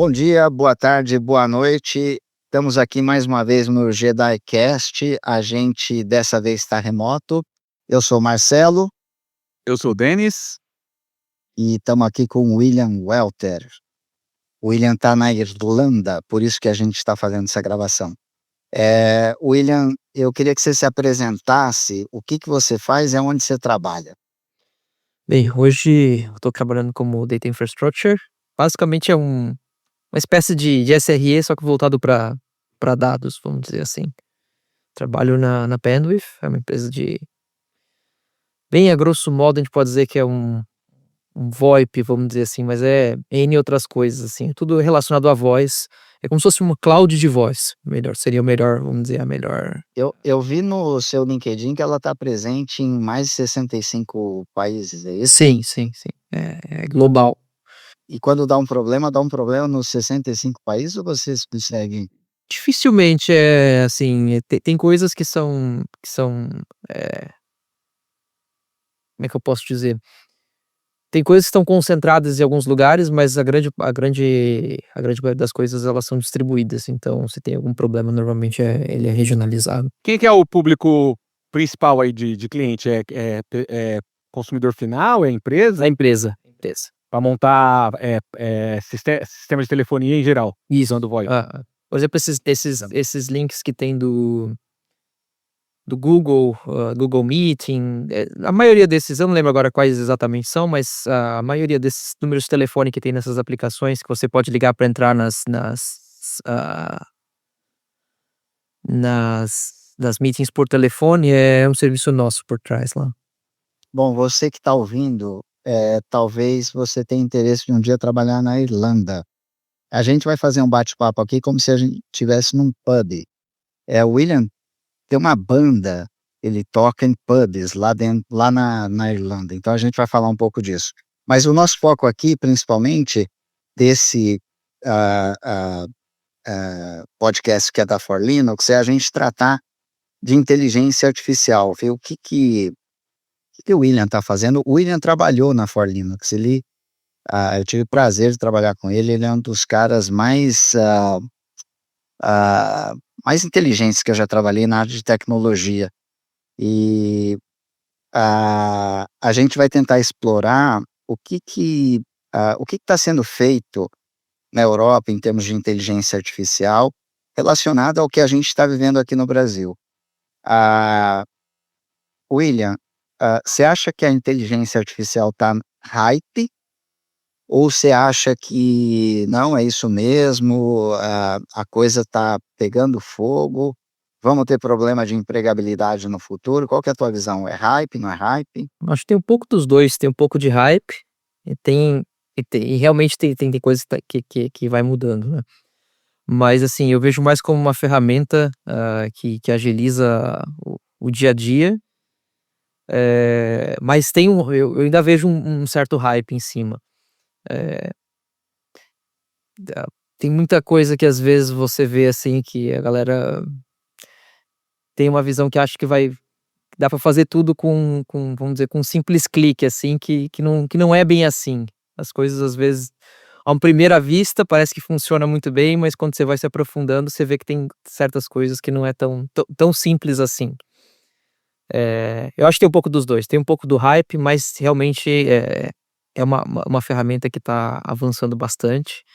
Bom dia, boa tarde, boa noite. Estamos aqui mais uma vez no JediCast. A gente dessa vez está remoto. Eu sou o Marcelo Eu sou o Denis. e estamos aqui com o William Welter. O William está na Irlanda, por isso que a gente está fazendo essa gravação. William, eu queria que você se apresentasse, o que você faz e onde você trabalha. Bem, hoje eu estou trabalhando como Data Infrastructure. Basicamente é uma espécie de SRE, só que voltado para dados, vamos dizer assim. Trabalho na Bandwidth, é uma empresa bem a grosso modo, a gente pode dizer que é um VoIP, vamos dizer assim, mas é N outras coisas, assim, tudo relacionado à voz. É como se fosse uma cloud de voz, seria o melhor, vamos dizer, a melhor. Eu vi no seu LinkedIn que ela está presente em mais de 65 países, é isso? Sim. É global. E quando dá um problema nos 65 países ou vocês conseguem? Dificilmente assim, tem coisas que são, como é que eu posso dizer? Tem coisas que estão concentradas em alguns lugares, mas a grande maioria das coisas elas são distribuídas, então se tem algum problema normalmente ele é regionalizado. Quem que é o público principal aí de cliente? É consumidor final? É empresa? A empresa. Para montar sistema de telefonia em geral, Isso. usando VoIP. Por exemplo, esses links que tem do Google, Google Meeting, a maioria desses, eu não lembro agora quais exatamente são, mas a maioria desses números de telefone que tem nessas aplicações que você pode ligar para entrar nas meetings por telefone é um serviço nosso por trás lá. Bom, você que está ouvindo, talvez você tenha interesse de um dia trabalhar na Irlanda. A gente vai fazer um bate-papo aqui como se a gente estivesse num pub. O William tem uma banda, ele toca em pubs lá na Irlanda, então a gente vai falar um pouco disso. Mas o nosso foco aqui, principalmente, desse podcast que é da For Linux, é a gente tratar de inteligência artificial, ver o que o William está fazendo. O William trabalhou na For Linux, eu tive o prazer de trabalhar com ele é um dos caras mais inteligentes que eu já trabalhei na área de tecnologia. E a gente vai tentar explorar o que está sendo feito na Europa em termos de inteligência artificial relacionado ao que a gente está vivendo aqui no Brasil. William, você acha que a inteligência artificial está hype? Ou você acha que não, é isso mesmo, a coisa está pegando fogo, vamos ter problema de empregabilidade no futuro? Qual que é a tua visão? É hype, não é hype? Acho que tem um pouco dos dois, tem um pouco de hype e realmente tem coisas que vai mudando, né? Mas assim, eu vejo mais como uma ferramenta que agiliza o dia a dia, mas eu ainda vejo um certo hype em cima. Tem muita coisa que às vezes você vê assim que a galera tem uma visão que acha que dá para fazer tudo vamos dizer, com um simples clique, assim, que não é bem assim. As coisas às vezes, à primeira vista, parece que funciona muito bem, mas quando você vai se aprofundando, você vê que tem certas coisas que não é tão simples assim. Eu acho que tem um pouco dos dois, tem um pouco do hype, mas realmente é uma ferramenta que está avançando bastante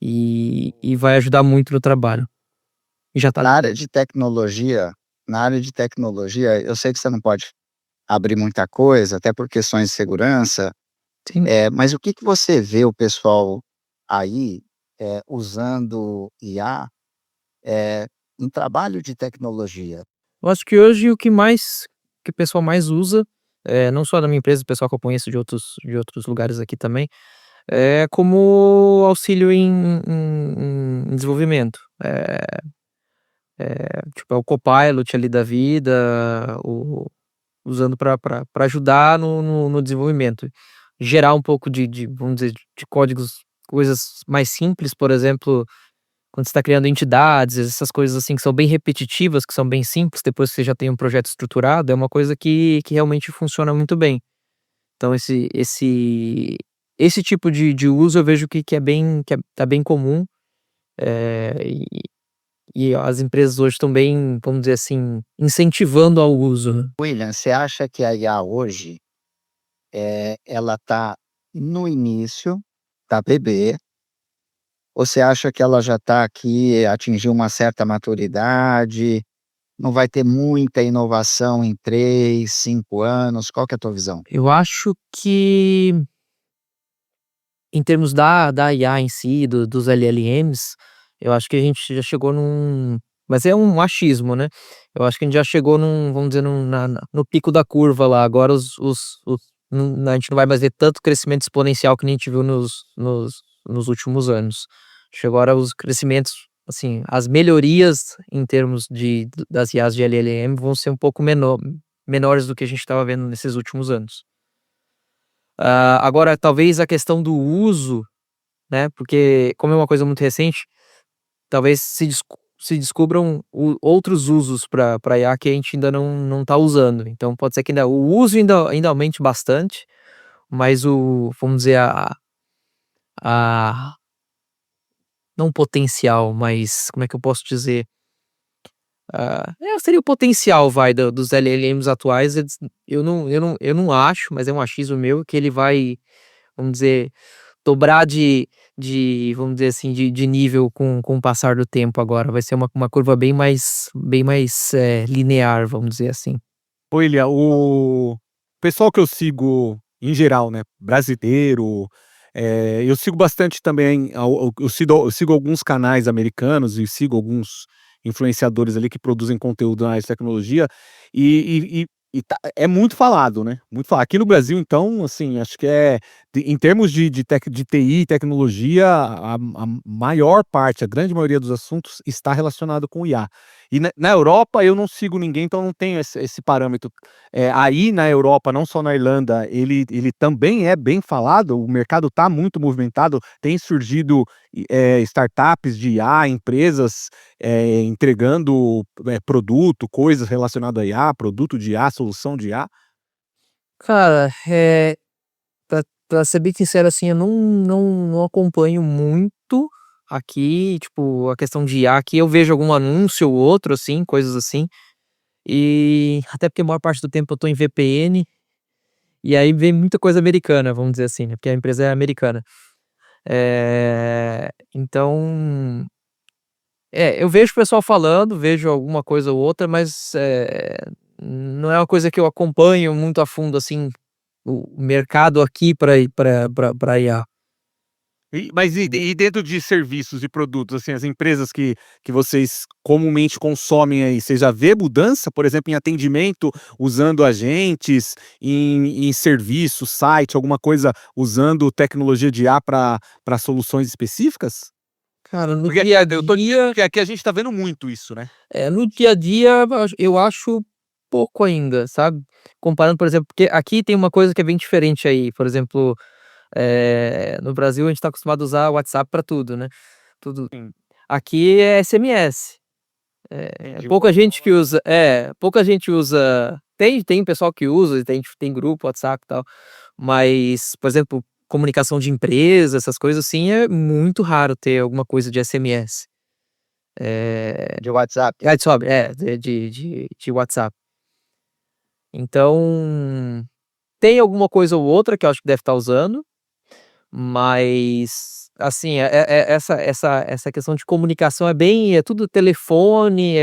e vai ajudar muito no trabalho. E já tá. Na área de tecnologia, eu sei que você não pode abrir muita coisa, até por questões de segurança, Sim. mas o que você vê o pessoal aí usando IA em trabalho de tecnologia? Eu acho que hoje que o pessoal mais usa, não só da minha empresa, o pessoal que eu conheço de outros lugares aqui também, é como auxílio em desenvolvimento. Tipo, é o Copilot ali da vida, usando para ajudar no desenvolvimento. Gerar um pouco vamos dizer, de códigos, coisas mais simples, por exemplo, quando você está criando entidades, essas coisas assim que são bem repetitivas, que são bem simples, depois que você já tem um projeto estruturado, é uma coisa que realmente funciona muito bem. Então esse tipo de uso eu vejo que é bem tá bem comum, e as empresas hoje estão bem, vamos dizer assim, incentivando ao uso, né. William, você acha que a IA hoje, ela está no início, tá bebê, ou você acha que ela já está aqui, atingiu uma certa maturidade, não vai ter muita inovação em 3, 5 anos? Qual que é a tua visão? Eu acho que em termos da IA em si, dos LLMs, eu acho que a gente já chegou mas é um achismo, né, eu acho que a gente já chegou vamos dizer, no pico da curva lá, agora os a gente não vai mais ver tanto crescimento exponencial que nem a gente viu nos últimos anos. Acho que agora os crescimentos, assim, as melhorias em termos das IAs de LLM vão ser um pouco menores do que a gente estava vendo nesses últimos anos. Agora talvez a questão do uso, né, porque como é uma coisa muito recente, talvez se descubram outros usos para IA que a gente ainda não tá usando, então pode ser que ainda o uso ainda aumente bastante, mas vamos dizer a não potencial, mas como é que eu posso dizer? Seria o potencial dos LLMs atuais, eu não acho, mas é um achismo meu, que ele vai, vamos dizer, dobrar vamos dizer assim, de nível com o passar do tempo agora, vai ser uma curva bem mais, linear, vamos dizer assim. William, o pessoal que eu sigo em geral, né, brasileiro, eu sigo bastante também, eu sigo alguns canais americanos e sigo alguns influenciadores ali que produzem conteúdo na área de tecnologia, é muito falado, né, muito falado. Aqui no Brasil então, assim, acho que em termos de TI e tecnologia, a maior parte, a grande maioria dos assuntos está relacionado com IA. E na Europa eu não sigo ninguém, então não tenho esse parâmetro. Aí na Europa, não só na Irlanda, ele também é bem falado, o mercado está muito movimentado, tem surgido, startups de IA, empresas, entregando, produto, coisas relacionado a IA, produto de IA, solução de IA. Cara, pra ser bem sincero, assim, eu não acompanho muito aqui, tipo, a questão de IA aqui, eu vejo algum anúncio ou outro, assim, coisas assim, e até porque a maior parte do tempo eu tô em VPN, e aí vem muita coisa americana, vamos dizer assim, né, porque a empresa é americana. Então, eu vejo o pessoal falando, vejo alguma coisa ou outra, mas, não é uma coisa que eu acompanho muito a fundo, assim, o mercado aqui pra IA. Mas dentro de serviços e produtos, assim, as empresas que vocês comumente consomem aí, você já vê mudança, por exemplo, em atendimento, usando agentes, em serviço, site, alguma coisa usando tecnologia de IA para soluções específicas? Cara, no Porque dia a eu tô dizendo dia que aqui a gente tá vendo muito isso, né. no dia a dia eu acho pouco ainda, sabe. Comparando, por exemplo, porque aqui tem uma coisa que é bem diferente aí, por exemplo, no Brasil a gente tá acostumado a usar o WhatsApp pra tudo, né, tudo. Sim, Aqui é SMS. entendi. Pouca gente usa, tem pessoal que usa, tem grupo, WhatsApp e tal, mas, por exemplo, comunicação de empresa, essas coisas assim, é muito raro ter alguma coisa de SMS. Eh, De WhatsApp? sobe, de WhatsApp. Então, tem alguma coisa ou outra que eu acho que deve estar usando, mas, assim, essa questão de comunicação é tudo telefone,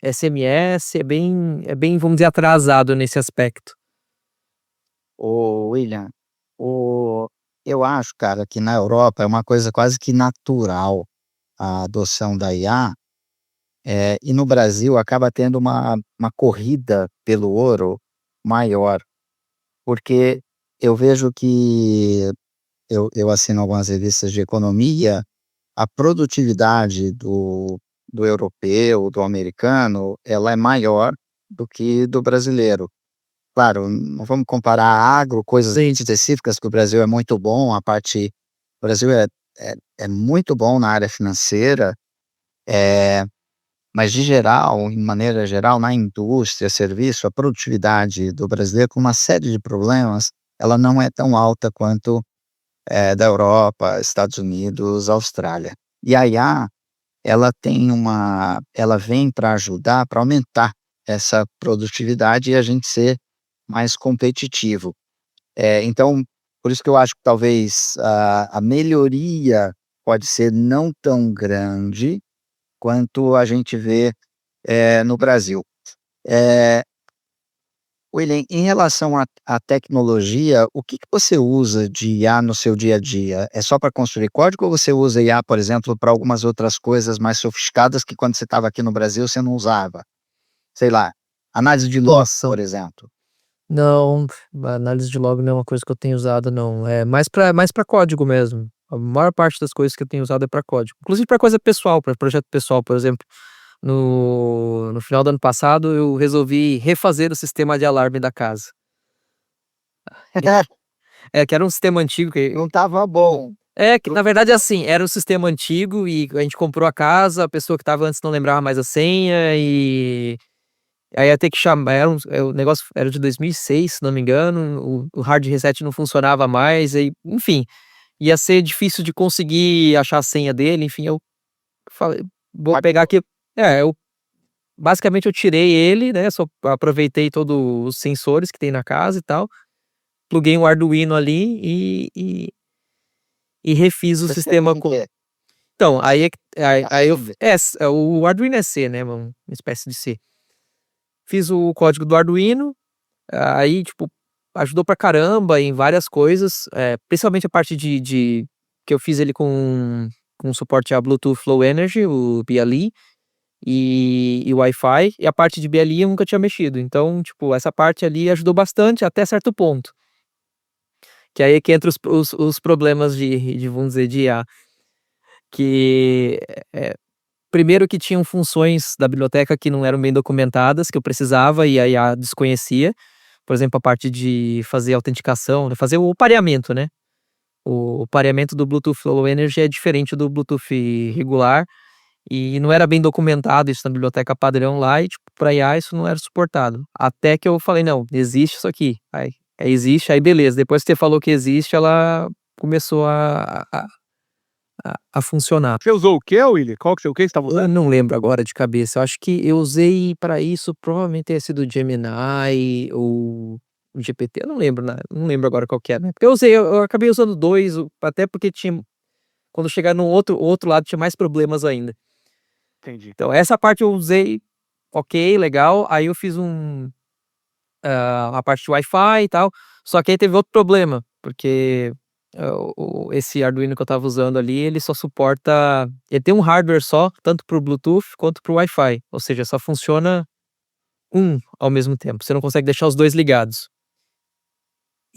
SMS, é bem, vamos dizer, atrasado nesse aspecto. Ô William, o eu acho, cara, que na Europa é uma coisa quase que natural a adoção da IA, e no Brasil acaba tendo uma corrida pelo ouro maior, porque eu vejo que eu assino algumas revistas de economia, a produtividade do europeu, do americano, ela é maior do que do brasileiro. Claro, não vamos comparar agro, coisas Sim. específicas, que o Brasil é muito bom, o Brasil é muito bom na área financeira, mas de geral, em maneira geral, na indústria, serviço, a produtividade do brasileiro com uma série de problemas, ela não é tão alta quanto da Europa, Estados Unidos, Austrália. E a IA, ela vem para ajudar, para aumentar essa produtividade e a gente ser mais competitivo. Então, por isso que eu acho que talvez a melhoria pode ser não tão grande quanto a gente vê no Brasil. William, em relação à tecnologia, o que você usa de IA no seu dia a dia? É só para construir código ou você usa IA, por exemplo, para algumas outras coisas mais sofisticadas que quando você estava aqui no Brasil você não usava? Sei lá, análise de log, Nossa, por exemplo. não, análise de log não é uma coisa que eu tenho usado não, é mais para código mesmo. A maior parte das coisas que eu tenho usado é para código, inclusive para coisa pessoal, para projeto pessoal, por exemplo, no final do ano passado eu resolvi refazer o sistema de alarme da casa. Que era um sistema antigo que Não estava bom. que na verdade, assim, era um sistema antigo e a gente comprou a casa, a pessoa que estava antes não lembrava mais a senha e aí ia ter que chamar, o negócio era de 2006, se não me engano, o hard reset não funcionava mais, e enfim, ia ser difícil de conseguir achar a senha dele, enfim, eu falei: "Vou pegar aqui". Eu basicamente eu tirei ele, né, só aproveitei todos os sensores que tem na casa e tal, pluguei um Arduino ali e refiz o Você sistema tem com que então, aí é que aí eu ainda. o Arduino é C, né, uma espécie de C. Fiz o código do Arduino, aí, tipo, ajudou pra caramba em várias coisas, principalmente a parte de que eu fiz ele com suporte a Bluetooth Low Energy, o BLE, e Wi-Fi, e a parte de BLE eu nunca tinha mexido, então, tipo, essa parte ali ajudou bastante até certo ponto, que aí é que entra os problemas de vamos dizer, de IA, que, eh, primeiro que tinham funções da biblioteca que não eram bem documentadas, que eu precisava e a IA desconhecia. Por exemplo, a parte de fazer autenticação, né, fazer o pareamento, né. O pareamento do Bluetooth Low Energy é diferente do Bluetooth regular, e não era bem documentado isso na biblioteca padrão lá e, tipo, pra IA isso não era suportado. Até que eu falei: "Não, existe isso aqui". Aí existe, aí beleza, depois que você falou que existe, ela começou a funcionar. Você usou o quê, Willy? Qual que o que você estava Eu usando? não lembro agora de cabeça, eu acho que eu usei pra isso provavelmente tenha sido o Gemini ou o GPT, eu não lembro agora qual que era, né, porque eu acabei usando 2, até porque tinha quando chegar no outro lado tinha mais problemas ainda. Entendi. Então essa parte eu usei, ok, legal, aí eu fiz a parte de Wi-Fi e tal, só que aí teve outro problema, porque, esse Arduino que eu estava usando ali, ele tem um hardware só, tanto para o Bluetooth quanto para o Wi-Fi, ou seja, só funciona um ao mesmo tempo, você não consegue deixar os 2 ligados.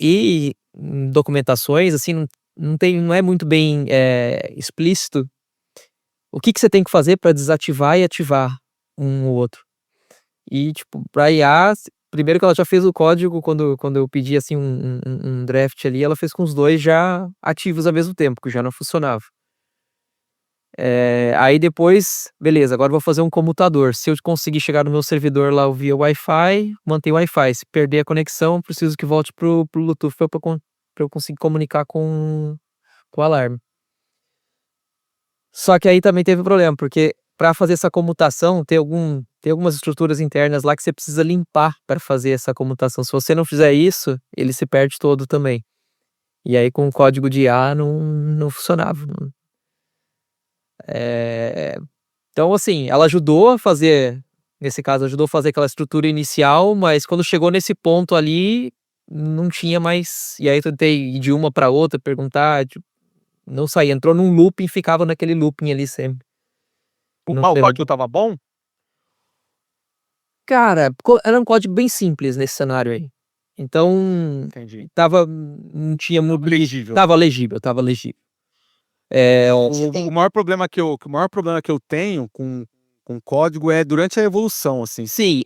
E em documentações, assim, não é muito bem, explícito o que você tem que fazer para desativar e ativar um ou outro. E, tipo, pra IA, primeiro que ela já fez o código quando eu pedi, assim, um draft ali, ela fez com os 2 já ativos ao mesmo tempo, que já não funcionava. Aí depois, beleza, agora eu vou fazer um comutador. Se eu conseguir chegar no meu servidor lá via Wi-Fi, mantém o Wi-Fi. Se perder a conexão, preciso que volte pro Bluetooth pra eu conseguir comunicar com o alarme. Só que aí também teve problema, porque para fazer essa comutação tem algumas estruturas internas lá que você precisa limpar para fazer essa comutação. Se você não fizer isso, ele se perde todo também. E aí com o código de IA não funcionava, eh, então assim, ela ajudou a fazer nesse caso, ajudou a fazer aquela estrutura inicial, mas quando chegou nesse ponto ali, não tinha mais e aí eu tentei ir de uma para outra, perguntar, tipo, não saía, entrou num looping e ficava naquele looping ali sempre. Não O foi código estava bom? Cara, era um código bem simples nesse cenário aí. Então, Entendi. não tinha muito Legível. estava legível. Eh, O maior problema que eu tenho com código é durante a evolução, assim. sim,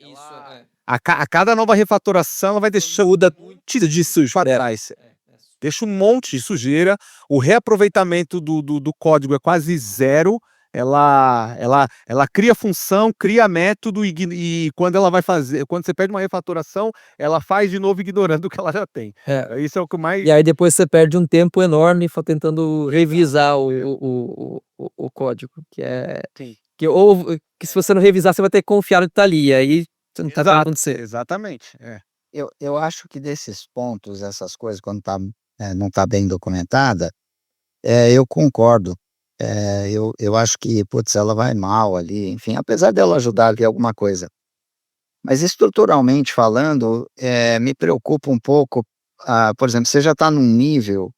A cada nova refatoração, ela vai deixando muda um monte de sujo pra trás. Deixa um monte de sujeira, o reaproveitamento do código é quase zero, ela cria função, cria método e quando ela vai fazer, quando você pede uma refatoração, ela faz de novo ignorando o que ela já tem. É. Isso é o que mais. E aí depois você perde um tempo enorme tentando revisar o código, Sim. que se você não revisar, você vai ter que confiar no que tá ali, e aí você não tá Exato, acontecendo. exatamente. Eu acho que desses pontos, essas coisas, quando não está bem documentada, eu concordo. Eu acho que, putz, ela vai mal ali, enfim, apesar dela ajudar ali alguma coisa. Mas estruturalmente falando, me preocupa um pouco, por exemplo, você já está num nível,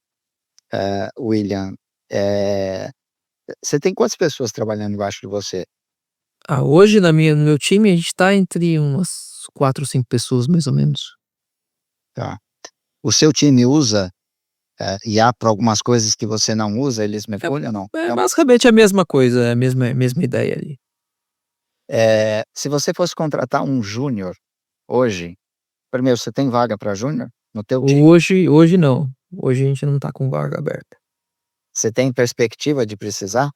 William, eh, você tem quantas pessoas trabalhando embaixo de você? Hoje no meu time a gente tá entre umas 4 ou 5 pessoas mais ou menos. Tá. O seu time usa, IA para algumas coisas que você não usa, eles mergulham ou não? Basicamente a mesma coisa, é a mesma ideia ali. Se você fosse contratar um júnior hoje, primeiro, você tem vaga para júnior no teu time? Hoje não, hoje a gente não tá com vaga aberta. Você tem perspectiva de precisar?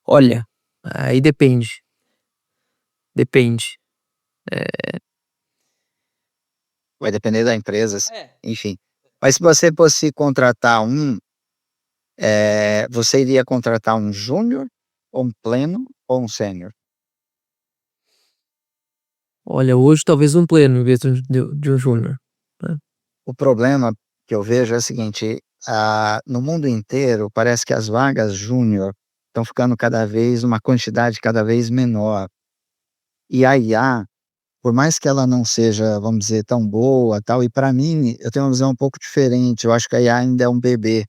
Olha, aí depende. Vai depender da empresa, É. enfim. Mas se você fosse contratar você iria contratar um júnior, ou um pleno, ou um sênior? Olha, hoje talvez um pleno em vez de um júnior, né. O problema que eu vejo é o seguinte, no mundo inteiro parece que as vagas júnior estão ficando uma quantidade cada vez menor. E a IA, por mais que ela não seja, vamos dizer, tão boa, tal, e para mim, eu tenho uma visão um pouco diferente, eu acho que a IA ainda é um bebê,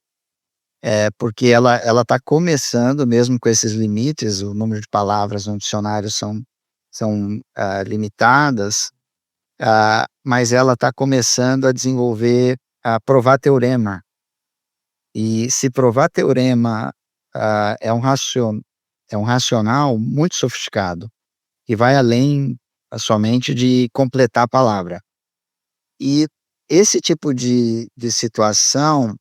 porque ela está começando mesmo com esses limites, o número de palavras no dicionário são limitadas, mas ela está começando a desenvolver, a provar teorema. E se provar teorema, é um racional muito sofisticado, que vai além somente de completar a palavra. E esse tipo de situação,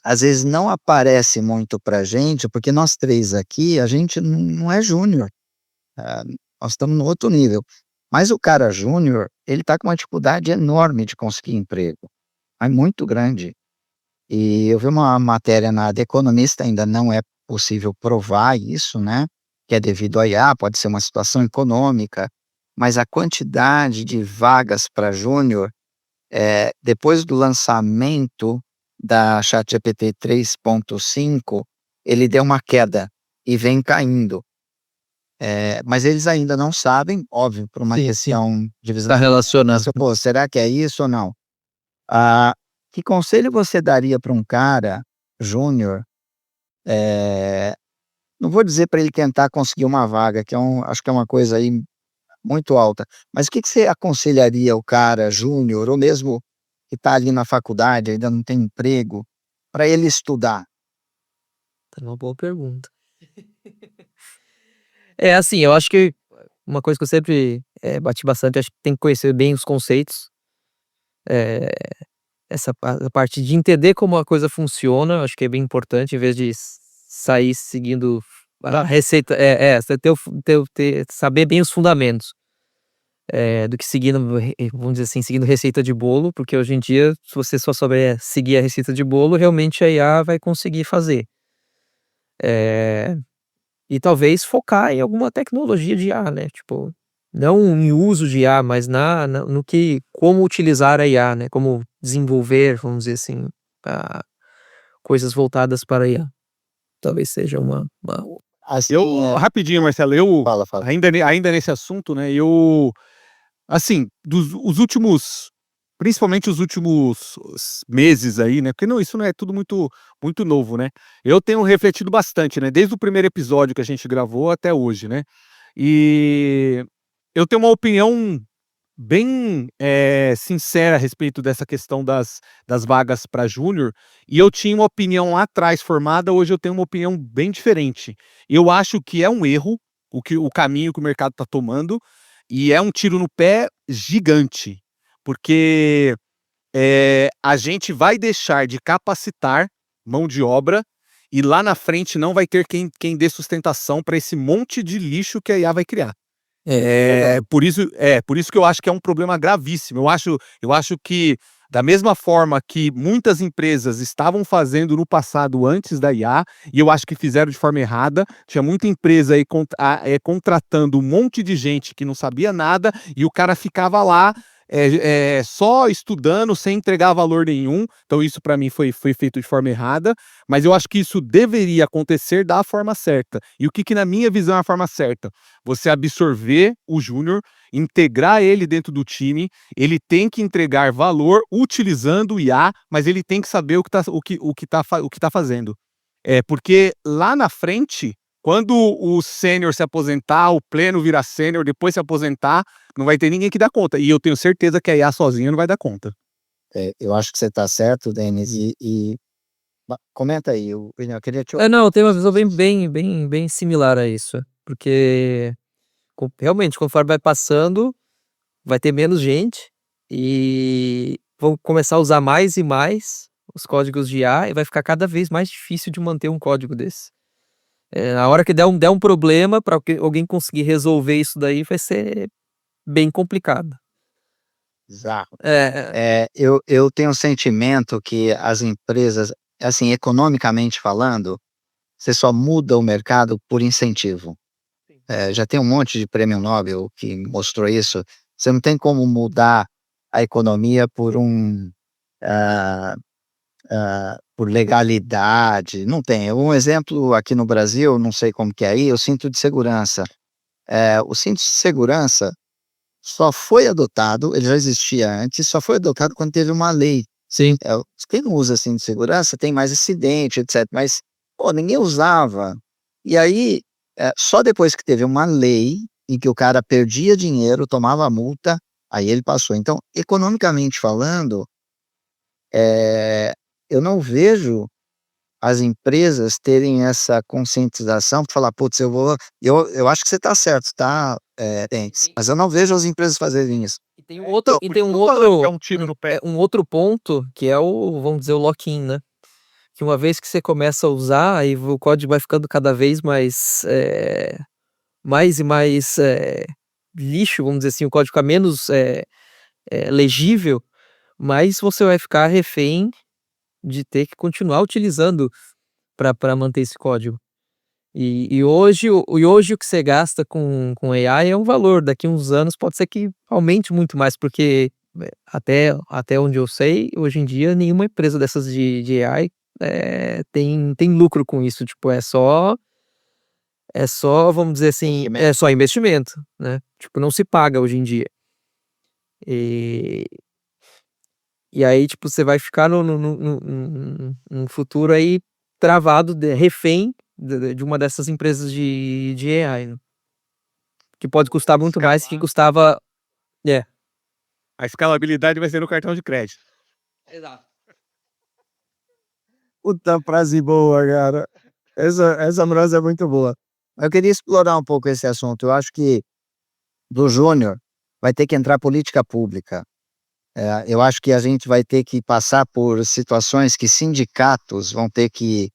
às vezes não aparece muito pra gente, porque nós 3 aqui, a gente não é júnior, nós estamos no outro nível. Mas o cara júnior, ele está com uma dificuldade enorme de conseguir emprego, mas muito grande. E eu vi uma matéria na The Economist, ainda não é possível provar isso, né, que é devido à IA, pode ser uma situação econômica, mas a quantidade de vagas para júnior, depois do lançamento da ChatGPT 3.5, ele deu uma queda e vem caindo. Mas eles ainda não sabem, óbvio, por uma Sim, sim. questão de visão. Tá relacionado. Pô, será que é isso ou não? Ah, que conselho você daria para um cara júnior, não vou dizer para ele tentar conseguir uma vaga, que acho que é uma coisa aí muito alta, mas o que que você aconselharia o cara júnior, ou mesmo que está ali na faculdade, ainda não tem emprego, para ele estudar? É uma boa pergunta. É, assim, eu acho que uma coisa que eu sempre, bati bastante, acho que tem que conhecer bem os conceitos, eh, a parte de entender como a coisa funciona, acho que é bem importante, em vez de sair seguindo a receita, você saber bem os fundamentos, do que seguindo vamos dizer assim, seguindo receita de bolo, porque hoje em dia, se você só souber seguir a receita de bolo, realmente a IA vai conseguir fazer. E talvez focar em alguma tecnologia de IA, né, tipo, não em uso de IA, mas no que como utilizar a IA, né, como desenvolver, vamos dizer assim, ah, coisas voltadas para a IA. Talvez seja uma Assim, Rapidinho, Marcelo, eu fala, fala. ainda nesse assunto, né, assim, os últimos, principalmente os últimos meses aí, né, porque isso não é tudo muito novo, né. Eu tenho refletido bastante, né, desde o primeiro episódio que a gente gravou até hoje, né. E eu tenho uma opinião bem, sincera a respeito dessa questão das vagas para júnior, e eu tinha uma opinião lá atrás formada, hoje eu tenho uma opinião bem diferente. Eu acho que é um erro, o caminho que o mercado está tomando, e é um tiro no pé gigante, porque, a gente vai deixar de capacitar mão de obra e lá na frente não vai ter quem dê sustentação para esse monte de lixo que a IA vai criar. Por isso que eu acho que é um problema gravíssimo. Eu acho que, da mesma forma que muitas empresas estavam fazendo no passado antes da IA, e eu acho que fizeram de forma errada, tinha muita empresa aí contratando um monte de gente que não sabia nada, e o cara ficava lá só estudando, sem entregar valor nenhum. Então isso para mim foi feito de forma errada, mas eu acho que isso deveria acontecer da forma certa. E o que na minha visão é a forma certa? Você absorver o júnior, integrar ele dentro do time, ele tem que entregar valor utilizando o IA, mas ele tem que saber o que tá fazendo. Porque lá na frente, quando o sênior se aposentar, o pleno virar sênior, depois se aposentar, não vai ter ninguém que dá conta. E eu tenho certeza que a IA sozinha não vai dar conta. Eu acho que você está certo, Denis, comenta aí, William, eu queria te Não, eu tenho uma visão bem similar a isso, porque realmente, conforme vai passando, vai ter menos gente e vão começar a usar mais e mais os códigos de IA e vai ficar cada vez mais difícil de manter um código desse. Na hora que der um problema, para alguém conseguir resolver isso daí, vai ser bem complicado. Exato. Eu tenho um sentimento que as empresas, assim, economicamente falando, você só muda o mercado por incentivo. Já tem um monte de prêmio Nobel que mostrou isso. Você não tem como mudar a economia por por legalidade, não tem. Um exemplo aqui no Brasil, não sei como que é aí, o cinto de segurança. O cinto de segurança só foi adotado, ele já existia antes, só foi adotado quando teve uma lei. Sim. Quem não usa cinto de segurança tem mais acidente, etc. Mas, ninguém usava. E aí, só depois que teve uma lei em que o cara perdia dinheiro, tomava multa, aí ele passou. Então, economicamente falando, eu não vejo as empresas terem essa conscientização para falar, putz, eu acho que você está certo, tá, Denis, mas eu não vejo as empresas fazerem isso. E tem um outro, É um tiro no pé. um outro ponto que é vamos dizer, o lock-in, né? Que uma vez que você começa a usar, aí o código vai ficando cada vez mais e mais lixo, vamos dizer assim, o código fica menos legível, mas você vai ficar refém de ter que continuar utilizando para manter esse código. E hoje o que você gasta com AI é um valor, daqui uns anos pode ser que aumente muito mais, porque até onde eu sei, hoje em dia nenhuma empresa dessas de AI tem lucro com isso, tipo, é só, vamos dizer assim, é só investimento, né? Tipo, não se paga hoje em dia. E aí, tipo, você vai ficar num futuro aí travado, refém de uma dessas empresas de AI, né? Que pode custar muito mais que custava. A escalabilidade vai ser no cartão de crédito. Exato. Puta frase boa, cara. Essa frase é muito boa. Eu queria explorar um pouco esse assunto. Eu acho que do júnior vai ter que entrar política pública. Eu acho que a gente vai ter que passar por situações que sindicatos vão ter que.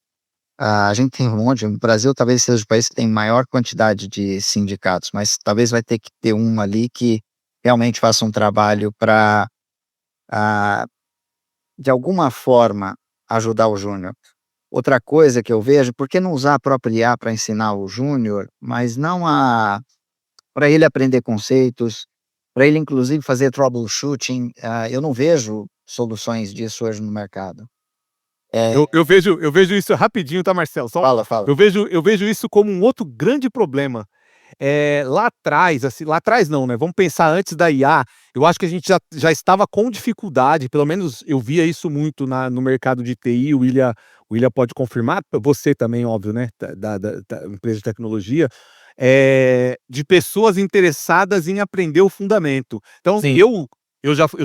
A gente tem um monte, o Brasil talvez seja o país que tem maior quantidade de sindicatos, mas talvez vai ter que ter um ali que realmente faça um trabalho para, de alguma forma, ajudar o júnior. Outra coisa que eu vejo, por que não usar a própria IA para ensinar o júnior, mas não para ele aprender conceitos, para ele inclusive fazer troubleshooting? Eu não vejo soluções disso hoje no mercado. Eu vejo isso rapidinho, tá, Marcelo? Fala. Eu vejo isso como um outro grande problema. Lá atrás não, né? Vamos pensar antes da IA. Eu acho que a gente já estava com dificuldade, pelo menos eu via isso muito no mercado de TI, o William pode confirmar, você também, óbvio, né? Da empresa de tecnologia, de pessoas interessadas em aprender o fundamento. Então, Sim. eu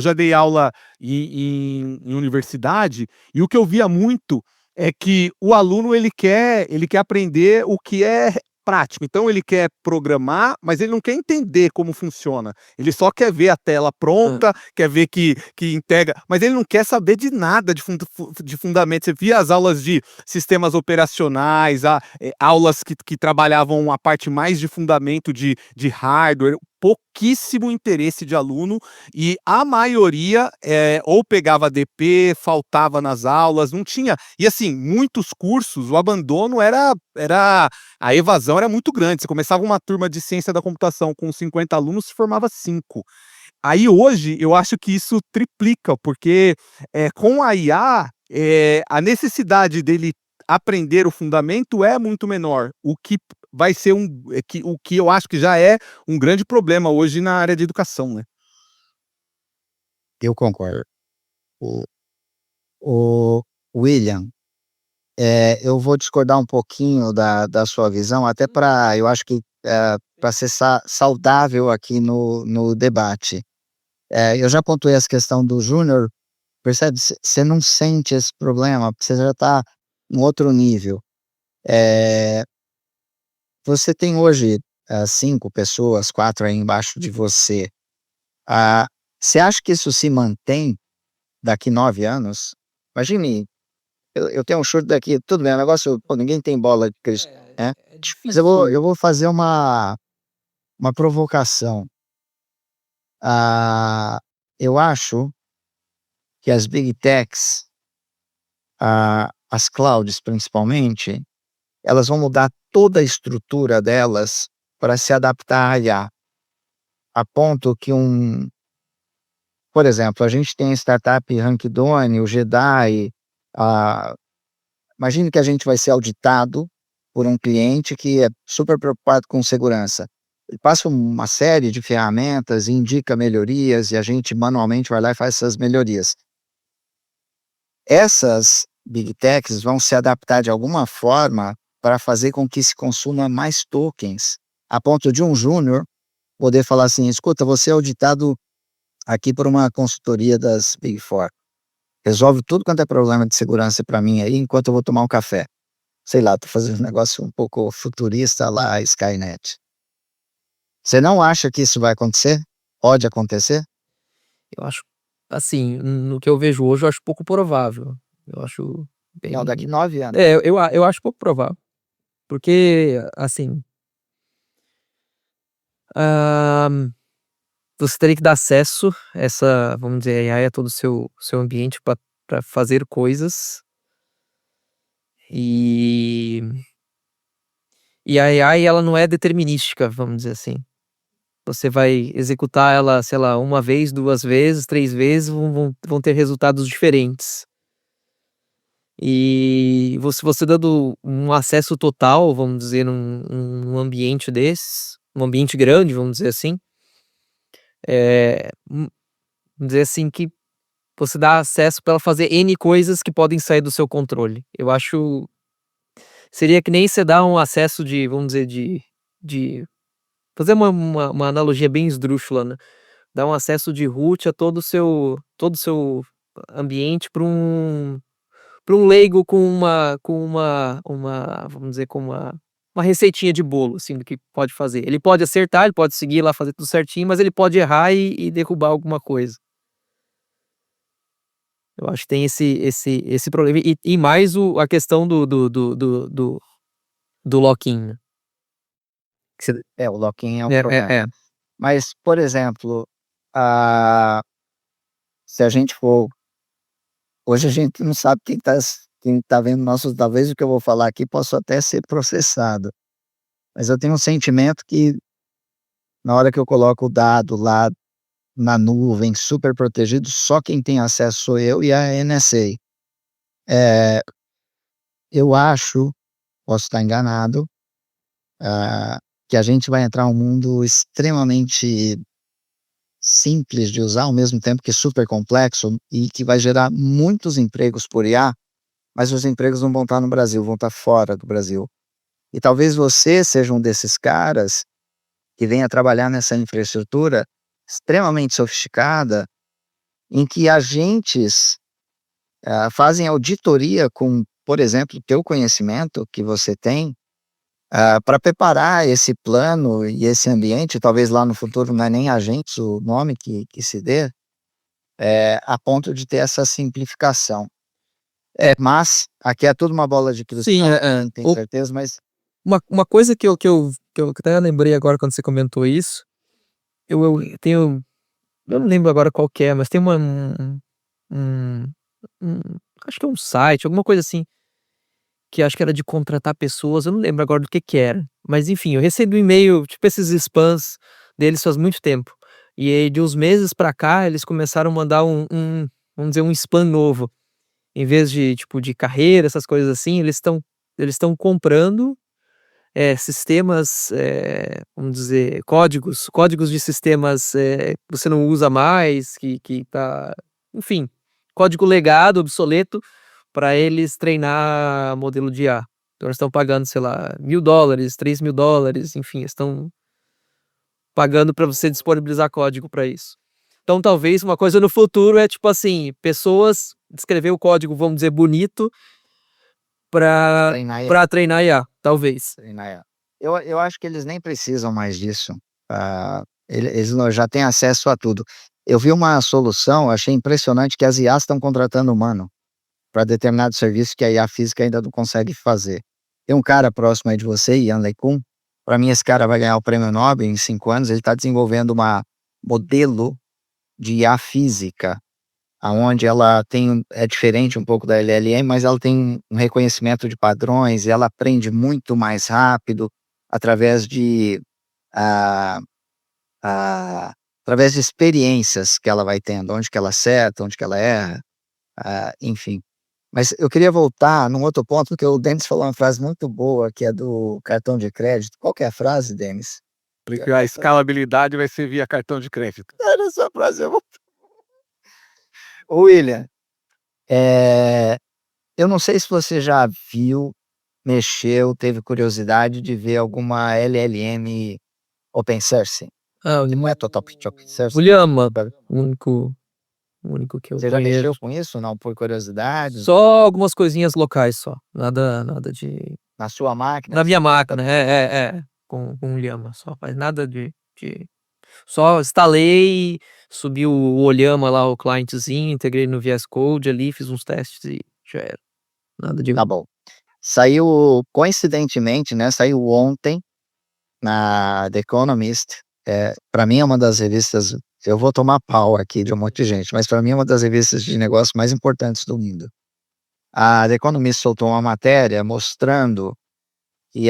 já dei aula em universidade, e o que eu via muito é que o aluno ele quer aprender o que é prático. Então ele quer programar, mas ele não quer entender como funciona. Ele só quer ver a tela pronta, quer ver que integra, mas ele não quer saber de nada de fundamento. Você via as aulas de sistemas operacionais, aulas que trabalhavam a parte mais de fundamento de hardware, pouquíssimo interesse de aluno, e a maioria ou pegava DP, faltava nas aulas, não tinha. E assim, muitos cursos, o abandono a evasão era muito grande. Você começava uma turma de ciência da computação com 50 alunos, se formava 5. Aí hoje eu acho que isso triplica, porque com a IA, a necessidade dele aprender o fundamento é muito menor, o que vai ser o que eu acho que já é um grande problema hoje na área de educação, né? Eu concordo. O, o William, eu vou discordar um pouquinho da sua visão, até eu acho que para ser saudável aqui no debate. Eu já pontuei essa questão do júnior, percebe? Você não sente esse problema, você já está em outro nível. Você tem hoje 5 pessoas, 4 aí embaixo de você. Você acha que isso se mantém daqui 9 anos? Imagine, eu tenho um chute daqui, tudo bem, o negócio, pô, ninguém tem bola de cristal, né? Mas difícil. eu vou fazer uma provocação. Eu acho que as big techs, as clouds principalmente, elas vão mudar toda a estrutura delas para se adaptar à IA, a ponto que por exemplo, a gente tem a startup Rankidone, o Jedi, imagine que a gente vai ser auditado por um cliente que é super preocupado com segurança. Ele passa uma série de ferramentas, indica melhorias e a gente manualmente vai lá e faz essas melhorias. Essas big techs vão se adaptar de alguma forma para fazer com que se consuma mais tokens, a ponto de um júnior poder falar assim: escuta, você é auditado aqui por uma consultoria das Big Four. Resolve tudo quanto é problema de segurança para mim aí, enquanto eu vou tomar um café. Sei lá, tô fazendo um negócio um pouco futurista lá, Skynet. Você não acha que isso vai acontecer? Pode acontecer? Eu acho, assim, no que eu vejo hoje, eu acho pouco provável. Eu acho bem. Não, daqui 9 anos. Eu acho pouco provável. Porque, assim, você teria que dar acesso a essa, vamos dizer, a AI a todo o seu ambiente para fazer coisas. E a AI, ela não é determinística, vamos dizer assim. Você vai executar ela, sei lá, 1 vez, 2 vezes, 3 vezes, vão ter resultados diferentes. E você dando um acesso total, vamos dizer, num ambiente desses, um ambiente grande, vamos dizer assim, vamos dizer assim, que você dá acesso para ela fazer N coisas que podem sair do seu controle. Eu acho, seria que nem você dar um acesso de, vamos dizer, de fazer uma analogia bem esdrúxula, né, dar um acesso de root a todo o seu ambiente para um leigo vamos dizer, com uma receitinha de bolo, assim, do que pode fazer. Ele pode acertar, ele pode seguir lá, fazer tudo certinho, mas ele pode errar e derrubar alguma coisa. Eu acho que tem esse problema. E mais a questão do lock-in, né. O lock-in é um problema. É. Mas, por exemplo, se a gente for. Hoje a gente não sabe quem tá vendo nossos. Talvez o que eu vou falar aqui possa até ser processado. Mas eu tenho um sentimento que, na hora que eu coloco o dado lá na nuvem, super protegido, só quem tem acesso sou eu e a NSA. Eu acho, posso estar enganado, que a gente vai entrar em um mundo extremamente simples de usar, ao mesmo tempo que super complexo, e que vai gerar muitos empregos por IA, mas os empregos não vão estar no Brasil, vão estar fora do Brasil. E talvez você seja um desses caras que venha trabalhar nessa infraestrutura extremamente sofisticada, em que agentes fazem auditoria com, por exemplo, o teu conhecimento que você tem, Para preparar esse plano e esse ambiente, talvez lá no futuro não é nem agentes o nome que se dê, a ponto de ter essa simplificação. Mas aqui é tudo uma bola de Sim, cristal, não tenho O- certeza, mas uma coisa que eu até lembrei agora quando você comentou isso, eu tenho, eu não lembro agora qual que é, mas tem um, um- acho que é um site, alguma coisa assim, que acho que era de contratar pessoas, eu não lembro agora do que era. Mas enfim, eu recebi um e-mail, tipo esses spams deles faz muito tempo. E aí de uns meses pra cá, eles começaram a mandar vamos dizer, um spam novo. Em vez de, tipo, de carreira, essas coisas assim, eles estão comprando, sistemas, vamos dizer, códigos de sistemas, que você não usa mais, que tá, enfim, código legado, obsoleto, para eles treinar modelo de IA. Então eles estão pagando, sei lá, $1.000, $3.000, enfim, estão pagando para você disponibilizar código para isso. Então talvez uma coisa no futuro é tipo assim, pessoas escrever o código, vamos dizer, bonito para treinar para treinar IA, talvez. treinar. Eu acho que eles nem precisam mais disso. Eles já têm acesso a tudo. Eu vi uma solução, achei impressionante que as IAs estão contratando humano para determinado serviço que a IA física ainda não consegue fazer. Tem um cara próximo aí de você, Ian LeCun. Para mim, esse cara vai ganhar o prêmio Nobel em 5 anos. Ele está desenvolvendo uma modelo de IA física, aonde ela é diferente um pouco da LLM, mas ela tem um reconhecimento de padrões e ela aprende muito mais rápido através de ah, através de experiências que ela vai tendo, onde que ela acerta, onde que ela erra, enfim. Mas eu queria voltar num outro ponto, porque o Denis falou uma frase muito boa, que é do cartão de crédito. Qual que é a frase, Denis? Porque a escalabilidade vai ser via cartão de crédito. Era essa frase. Ô, William, é, eu não sei se você já viu, mexeu, teve curiosidade de ver alguma LLM open source. Ah, Não é totalmente open o source. Llama, o único que eu Você já mexeu conheço. com isso, não? Por curiosidade? Só algumas coisinhas locais só, nada de Na sua máquina? na minha máquina, com o Llama só, mas nada de só instalei, subi o Olhama lá, o clientezinho, integrei no VS Code ali, fiz uns testes e já era. Nada de Tá bom. Saiu, coincidentemente, né? Saiu ontem na The Economist. Para mim é uma das revistas. Eu vou tomar pau aqui de um monte de gente, mas para mim é uma das revistas de negócio mais importantes do mundo. A The Economist soltou uma matéria mostrando que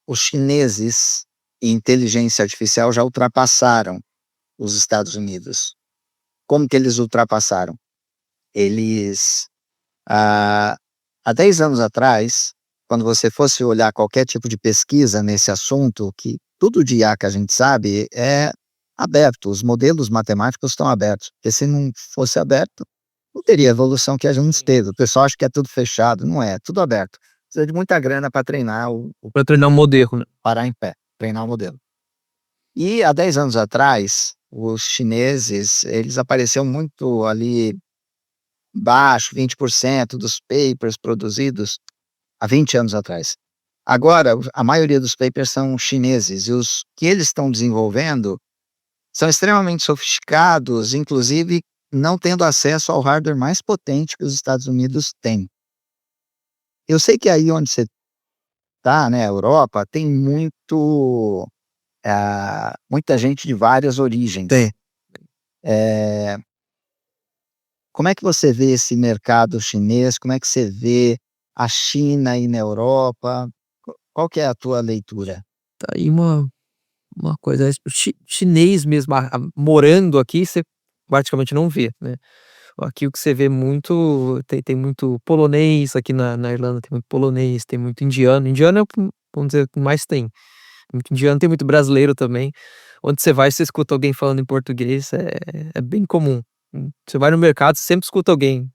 os chineses em inteligência artificial já ultrapassaram os Estados Unidos. Como que eles ultrapassaram? Eles, ah, há 10 anos atrás, quando você fosse olhar qualquer tipo de pesquisa nesse assunto, que tudo de IA que a gente sabe é aberto, os modelos matemáticos estão abertos, porque se não fosse aberto, não teria a evolução que a gente teve. O pessoal acha que é tudo fechado, não é, tudo aberto. Precisa de muita grana para treinar pra treinar um modelo, né. parar em pé, treinar o modelo. E há 10 anos atrás, os chineses, eles apareceram muito ali baixo, 20% dos papers produzidos há 20 anos atrás. Agora, a maioria dos papers são chineses e os que eles estão desenvolvendo são extremamente sofisticados, inclusive não tendo acesso ao hardware mais potente que os Estados Unidos têm. Eu sei que aí onde você está, né, Europa, tem muita gente de várias origens. Tem. Eh, Como é que você vê esse mercado chinês? Como é que você vê a China aí na Europa? Qual que é a tua leitura? Tá aí uma coisa, chinês mesmo, morando aqui, você praticamente não vê, né. Aqui o que você vê muito, tem muito polonês aqui na Irlanda, tem muito polonês, tem muito indiano. Indiano é o que, vamos dizer, o que mais tem. Muito indiano, tem muito brasileiro também. Onde você vai, você escuta alguém falando em português, é bem comum. Você vai no mercado, você sempre escuta alguém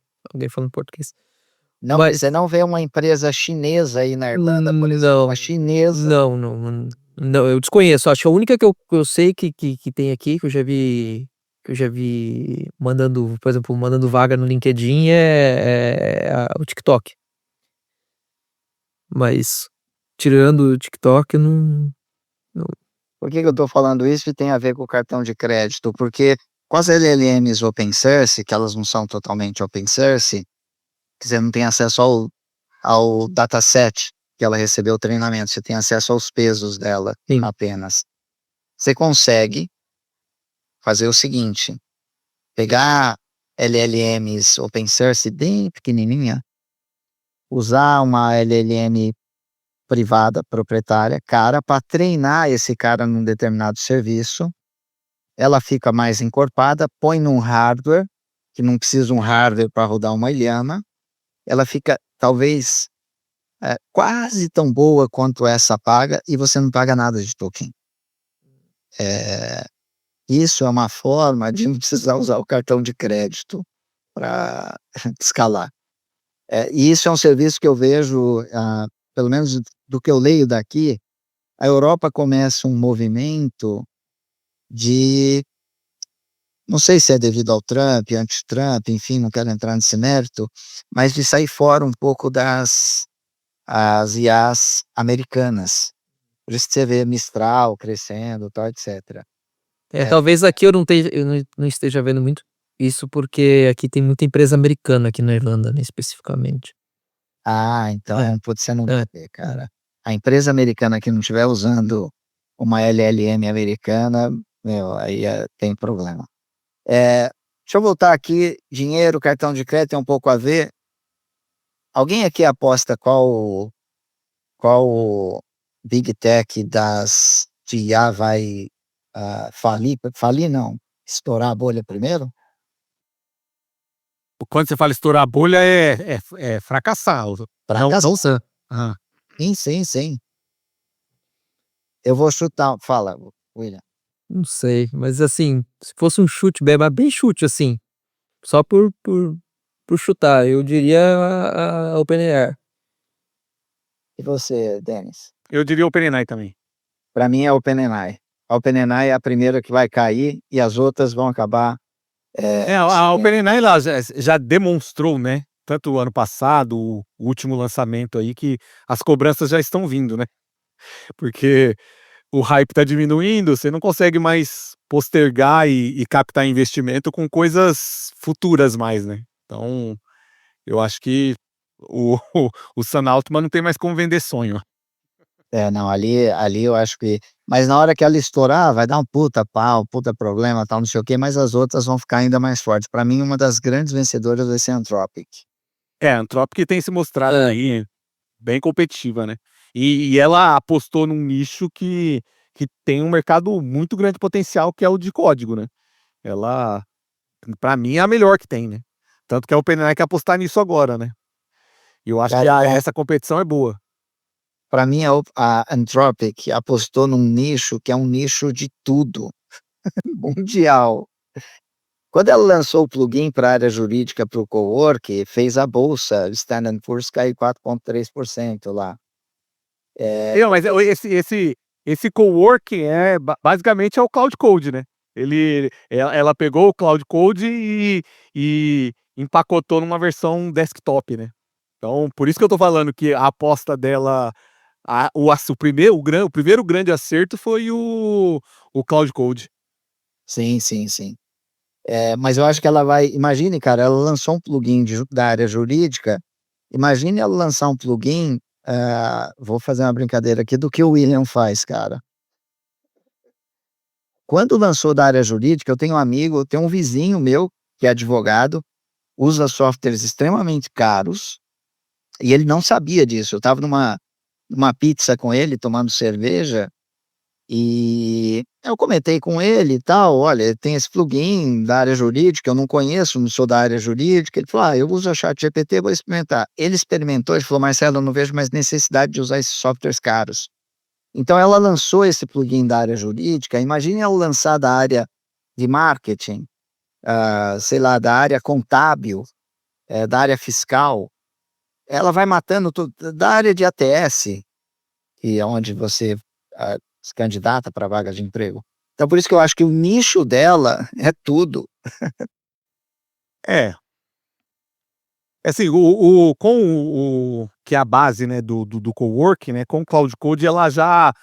falando português. Não, Mas você não vê uma empresa chinesa aí na Irlanda, por exemplo, uma chinesa. não, eu desconheço. Acho que a única que eu sei que tem aqui, que eu já vi mandando, por exemplo, mandando vaga no LinkedIn, o TikTok. Mas tirando o TikTok, não. Por que eu estou falando isso e tem a ver com o cartão de crédito? Porque com as LLMs open source, que elas não são totalmente open source, que você não tem acesso ao dataset que ela recebeu o treinamento, você tem acesso aos pesos dela Sim. apenas. Você consegue fazer o seguinte, pegar LLMs open source bem pequenininha, usar uma LLM privada, proprietária, cara, para treinar esse cara num determinado serviço, ela fica mais encorpada, põe num hardware, que não precisa um hardware para rodar uma ilhama, ela fica talvez quase tão boa quanto essa paga e você não paga nada de token. Isso é uma forma de não precisar usar o cartão de crédito para escalar. E isso é um serviço que eu vejo, pelo menos do que eu leio daqui, a Europa começa um movimento de, não sei se é devido ao Trump, anti-Trump, enfim, não quero entrar nesse mérito, mas de sair fora um pouco das as IAs americanas. Por isso que você vê Mistral crescendo, tal, etc. Talvez aqui eu não esteja vendo muito isso, porque aqui tem muita empresa americana aqui na Irlanda, né, especificamente. Então pode ser não ter, cara. A empresa americana que não estiver usando uma LLM americana, meu, aí tem problema. Deixa eu voltar aqui, dinheiro, cartão de crédito tem um pouco a ver. Alguém aqui aposta qual Big Tech de IA vai falir não, estourar a bolha primeiro? Quando você fala estourar a bolha, é fracassar. Fracassar. Ah. Sim. Eu vou chutar, fala, William. Não sei, mas assim, se fosse um chute, bem chute, assim, só por chutar, eu diria a OpenAI. E você, Denis? Eu diria OpenAI também. Para mim é a OpenAI. A OpenAI é a primeira que vai cair e as outras vão acabar. A OpenAI lá já demonstrou, né? Tanto o ano passado, o último lançamento aí, que as cobranças já estão vindo, né? Porque o hype está diminuindo, você não consegue mais postergar e captar investimento com coisas futuras mais, né? Então, eu acho que o Sam Altman não tem mais como vender sonho. Não, ali eu acho que. Mas na hora que ela estourar, vai dar um puta pau, puta problema, tal, não sei o quê, mas as outras vão ficar ainda mais fortes. Para mim, uma das grandes vencedoras vai ser a Anthropic. A Anthropic tem se mostrado aí bem competitiva, né? E ela apostou num nicho que tem um mercado muito grande potencial, que é o de código, né? Ela, para mim, é a melhor que tem, né? Tanto que a OpenAI quer apostar nisso agora, né? E eu acho que essa competição é boa. Para mim, a Anthropic apostou num nicho que é um nicho de tudo, mundial. Quando ela lançou o plugin para a área jurídica para o cowork, fez a bolsa, o Standard Poor's caiu 4,3% lá. Mas esse coworking basicamente é o Cloud Code, né? Ela pegou o Cloud Code e empacotou numa versão desktop, né? Então, por isso que eu tô falando que a aposta dela, o primeiro grande acerto foi o Cloud Code. Sim. Mas eu acho que ela vai. Imagine, cara, ela lançou um plugin da área jurídica. Imagine ela lançar um plugin. Vou fazer uma brincadeira aqui do que o William faz, cara. Quando lançou da área jurídica, eu tenho um vizinho meu que é advogado, usa softwares extremamente caros e ele não sabia disso. Eu estava numa pizza com ele, tomando cerveja, e eu comentei com ele e tal, olha, tem esse plugin da área jurídica, eu não conheço, não sou da área jurídica. Ele falou, eu uso a ChatGPT, vou experimentar. Ele experimentou, ele falou, Marcelo, eu não vejo mais necessidade de usar esses softwares caros. Então ela lançou esse plugin da área jurídica, imagine ela lançar da área de marketing, sei lá, da área contábil, da área fiscal, ela vai matando tudo, da área de ATS, que é onde você se candidata para vaga de emprego. Então, por isso que eu acho que o nicho dela é tudo. Assim, que é a base, né, do coworking, né, com o Cloud Code, ela já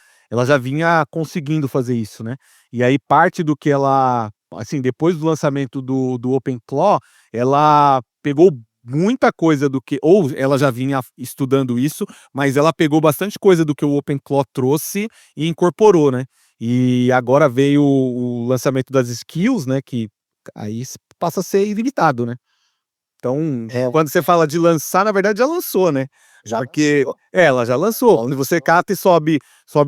vinha conseguindo fazer isso, né? E aí parte do que ela, assim, depois do lançamento do OpenClaw, ela pegou muita coisa do que, ou ela já vinha estudando isso, mas ela pegou bastante coisa do que o OpenClaw trouxe e incorporou, né? E agora veio o lançamento das skills, né, que aí passa a ser ilimitado, né? Então, É, quando você fala de lançar, na verdade já lançou, né? já Porque lançou. ela já lançou. Onde você cata e sobe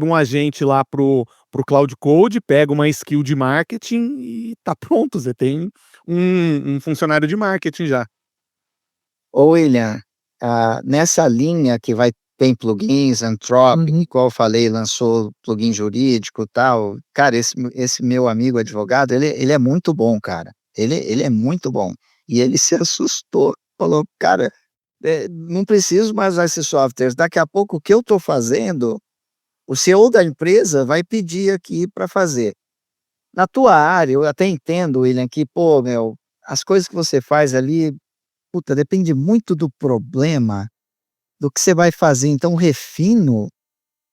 um agente lá pro Cloud Code, pega uma skill de marketing e tá pronto. Você tem um funcionário de marketing já. Ô William, nessa linha que tem plugins, Anthropic, Uhum. igual eu falei, lançou plugin jurídico e tal. Cara, esse meu amigo advogado, ele é muito bom, cara. Ele é muito bom. E ele se assustou, falou, cara, não preciso mais usar esses softwares. Daqui a pouco o que eu estou fazendo, o CEO da empresa vai pedir aqui para fazer. Na tua área, eu até entendo, William, que, pô, meu, as coisas que você faz ali, puta, depende muito do problema, do que você vai fazer. Então, o refino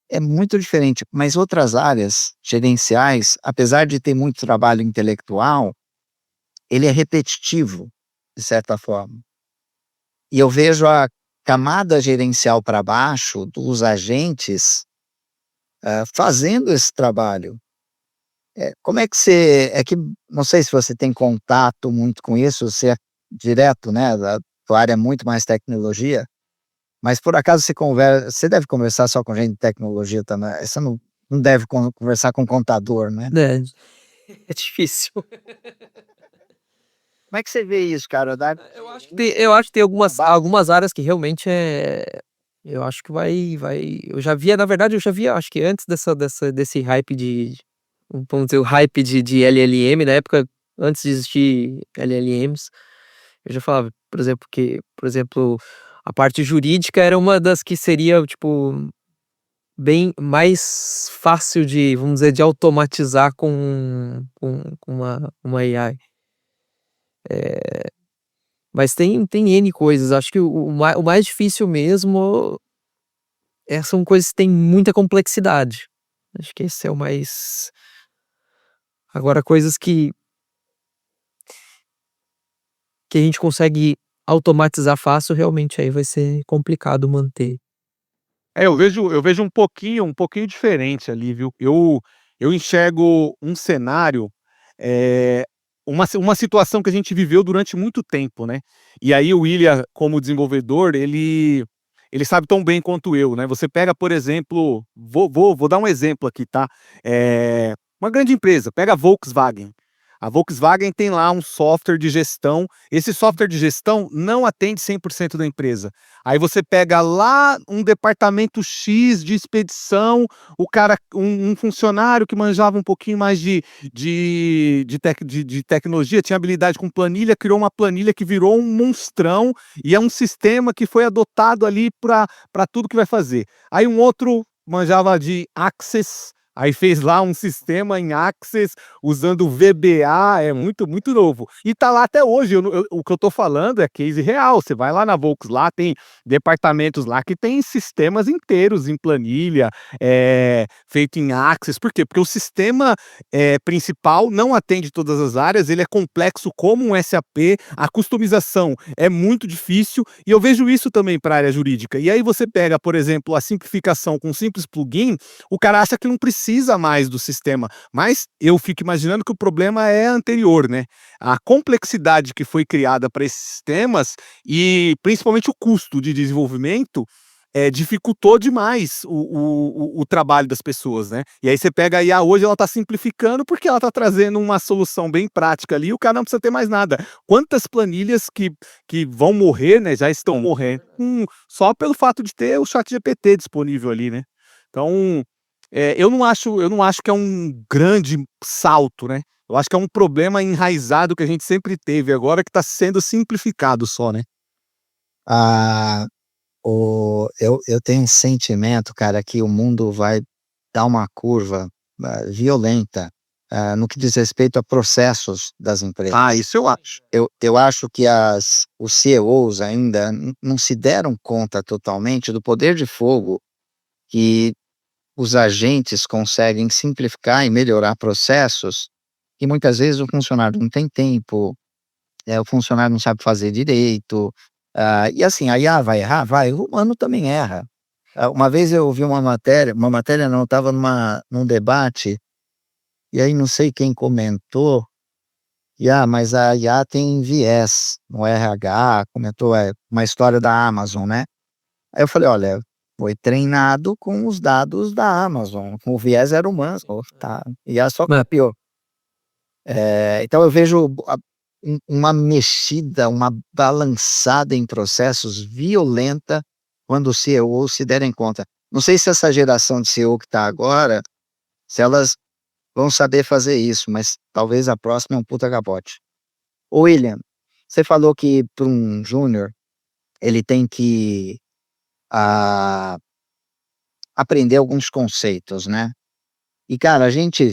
é muito diferente. Mas outras áreas gerenciais, apesar de ter muito trabalho intelectual, ele é repetitivo, de certa forma. E eu vejo a camada gerencial para baixo dos agentes fazendo esse trabalho. Como é que você. É que não sei se você tem contato muito com isso, você é direto, né? A tua área é muito mais tecnologia, mas por acaso você deve conversar só com gente de tecnologia também. Você não deve conversar com contador, né? É, é difícil. Como é que você vê isso, cara? Eu acho que tem algumas áreas que realmente eu acho que eu já via, na verdade, eu já via, acho que antes desse hype vamos dizer, o hype de LLM, na época, antes de existir LLMs, eu já falava, por exemplo, a parte jurídica era uma das que seria, tipo, bem mais fácil de, vamos dizer, de automatizar com uma AI. Mas tem N coisas, acho que o mais difícil mesmo são coisas que têm muita complexidade. Acho que esse é o mais. Agora, coisas que a gente consegue automatizar fácil, realmente aí vai ser complicado manter. Eu vejo um pouquinho diferente ali, viu? Eu enxergo um cenário, eh, uma situação que a gente viveu durante muito tempo, né? E aí o William, como desenvolvedor, ele sabe tão bem quanto eu, né? Você pega, por exemplo, vou dar um exemplo aqui, tá? Uma grande empresa, pega a Volkswagen. A Volkswagen tem lá um software de gestão. Esse software de gestão não atende 100% da empresa. Aí você pega lá um departamento X de expedição, o cara, um funcionário que manjava um pouquinho mais de tecnologia, tinha habilidade com planilha, criou uma planilha que virou um monstrão e é um sistema que foi adotado ali para tudo que vai fazer. Aí um outro manjava de Access, aí fez lá um sistema em Access usando VBA, é muito, muito novo. E tá lá até hoje. O que eu tô falando é case real. Você vai lá na Volks, lá tem departamentos lá que tem sistemas inteiros em planilha, feito em Access. Por quê? Porque o sistema principal não atende todas as áreas, ele é complexo como um SAP, a customização é muito difícil, e eu vejo isso também para a área jurídica. E aí você pega, por exemplo, a simplificação com um simples plugin, o cara acha que não precisa mais do sistema, mas eu fico imaginando que o problema é anterior, né? A complexidade que foi criada para esses sistemas e principalmente o custo de desenvolvimento dificultou demais o trabalho das pessoas, né? E aí você pega a IA hoje, ela está simplificando porque ela está trazendo uma solução bem prática ali, e o cara não precisa ter mais nada. Quantas planilhas que vão morrer, né? Já estão morrendo só pelo fato de ter o ChatGPT disponível ali, né? Então, eu não acho que é um grande salto, né? Eu acho que é um problema enraizado que a gente sempre teve agora que está sendo simplificado só, né? Ah, eu tenho um sentimento, cara, que o mundo vai dar uma curva violenta no que diz respeito a processos das empresas. Isso eu acho. Eu acho que os CEOs ainda não se deram conta totalmente do poder de fogo que os agentes conseguem simplificar e melhorar processos, e muitas vezes o funcionário não tem tempo, o funcionário não sabe fazer direito, e assim, a IA vai errar? Vai, o humano também erra. Uma vez eu ouvi uma matéria não, estava num debate, e aí não sei quem comentou, mas a IA tem viés no RH, comentou uma história da Amazon, né? Aí eu falei, olha, foi treinado com os dados da Amazon, o viés era humano, tá? IA só Mas copiou. Então eu vejo uma mexida, uma balançada em processos violenta quando os CEOs se derem conta. Não sei se essa geração de CEO que está agora, se elas vão saber fazer isso, mas talvez a próxima é um puta capote. Ô William, você falou que para um júnior ele tem que aprender alguns conceitos, né? E cara, a gente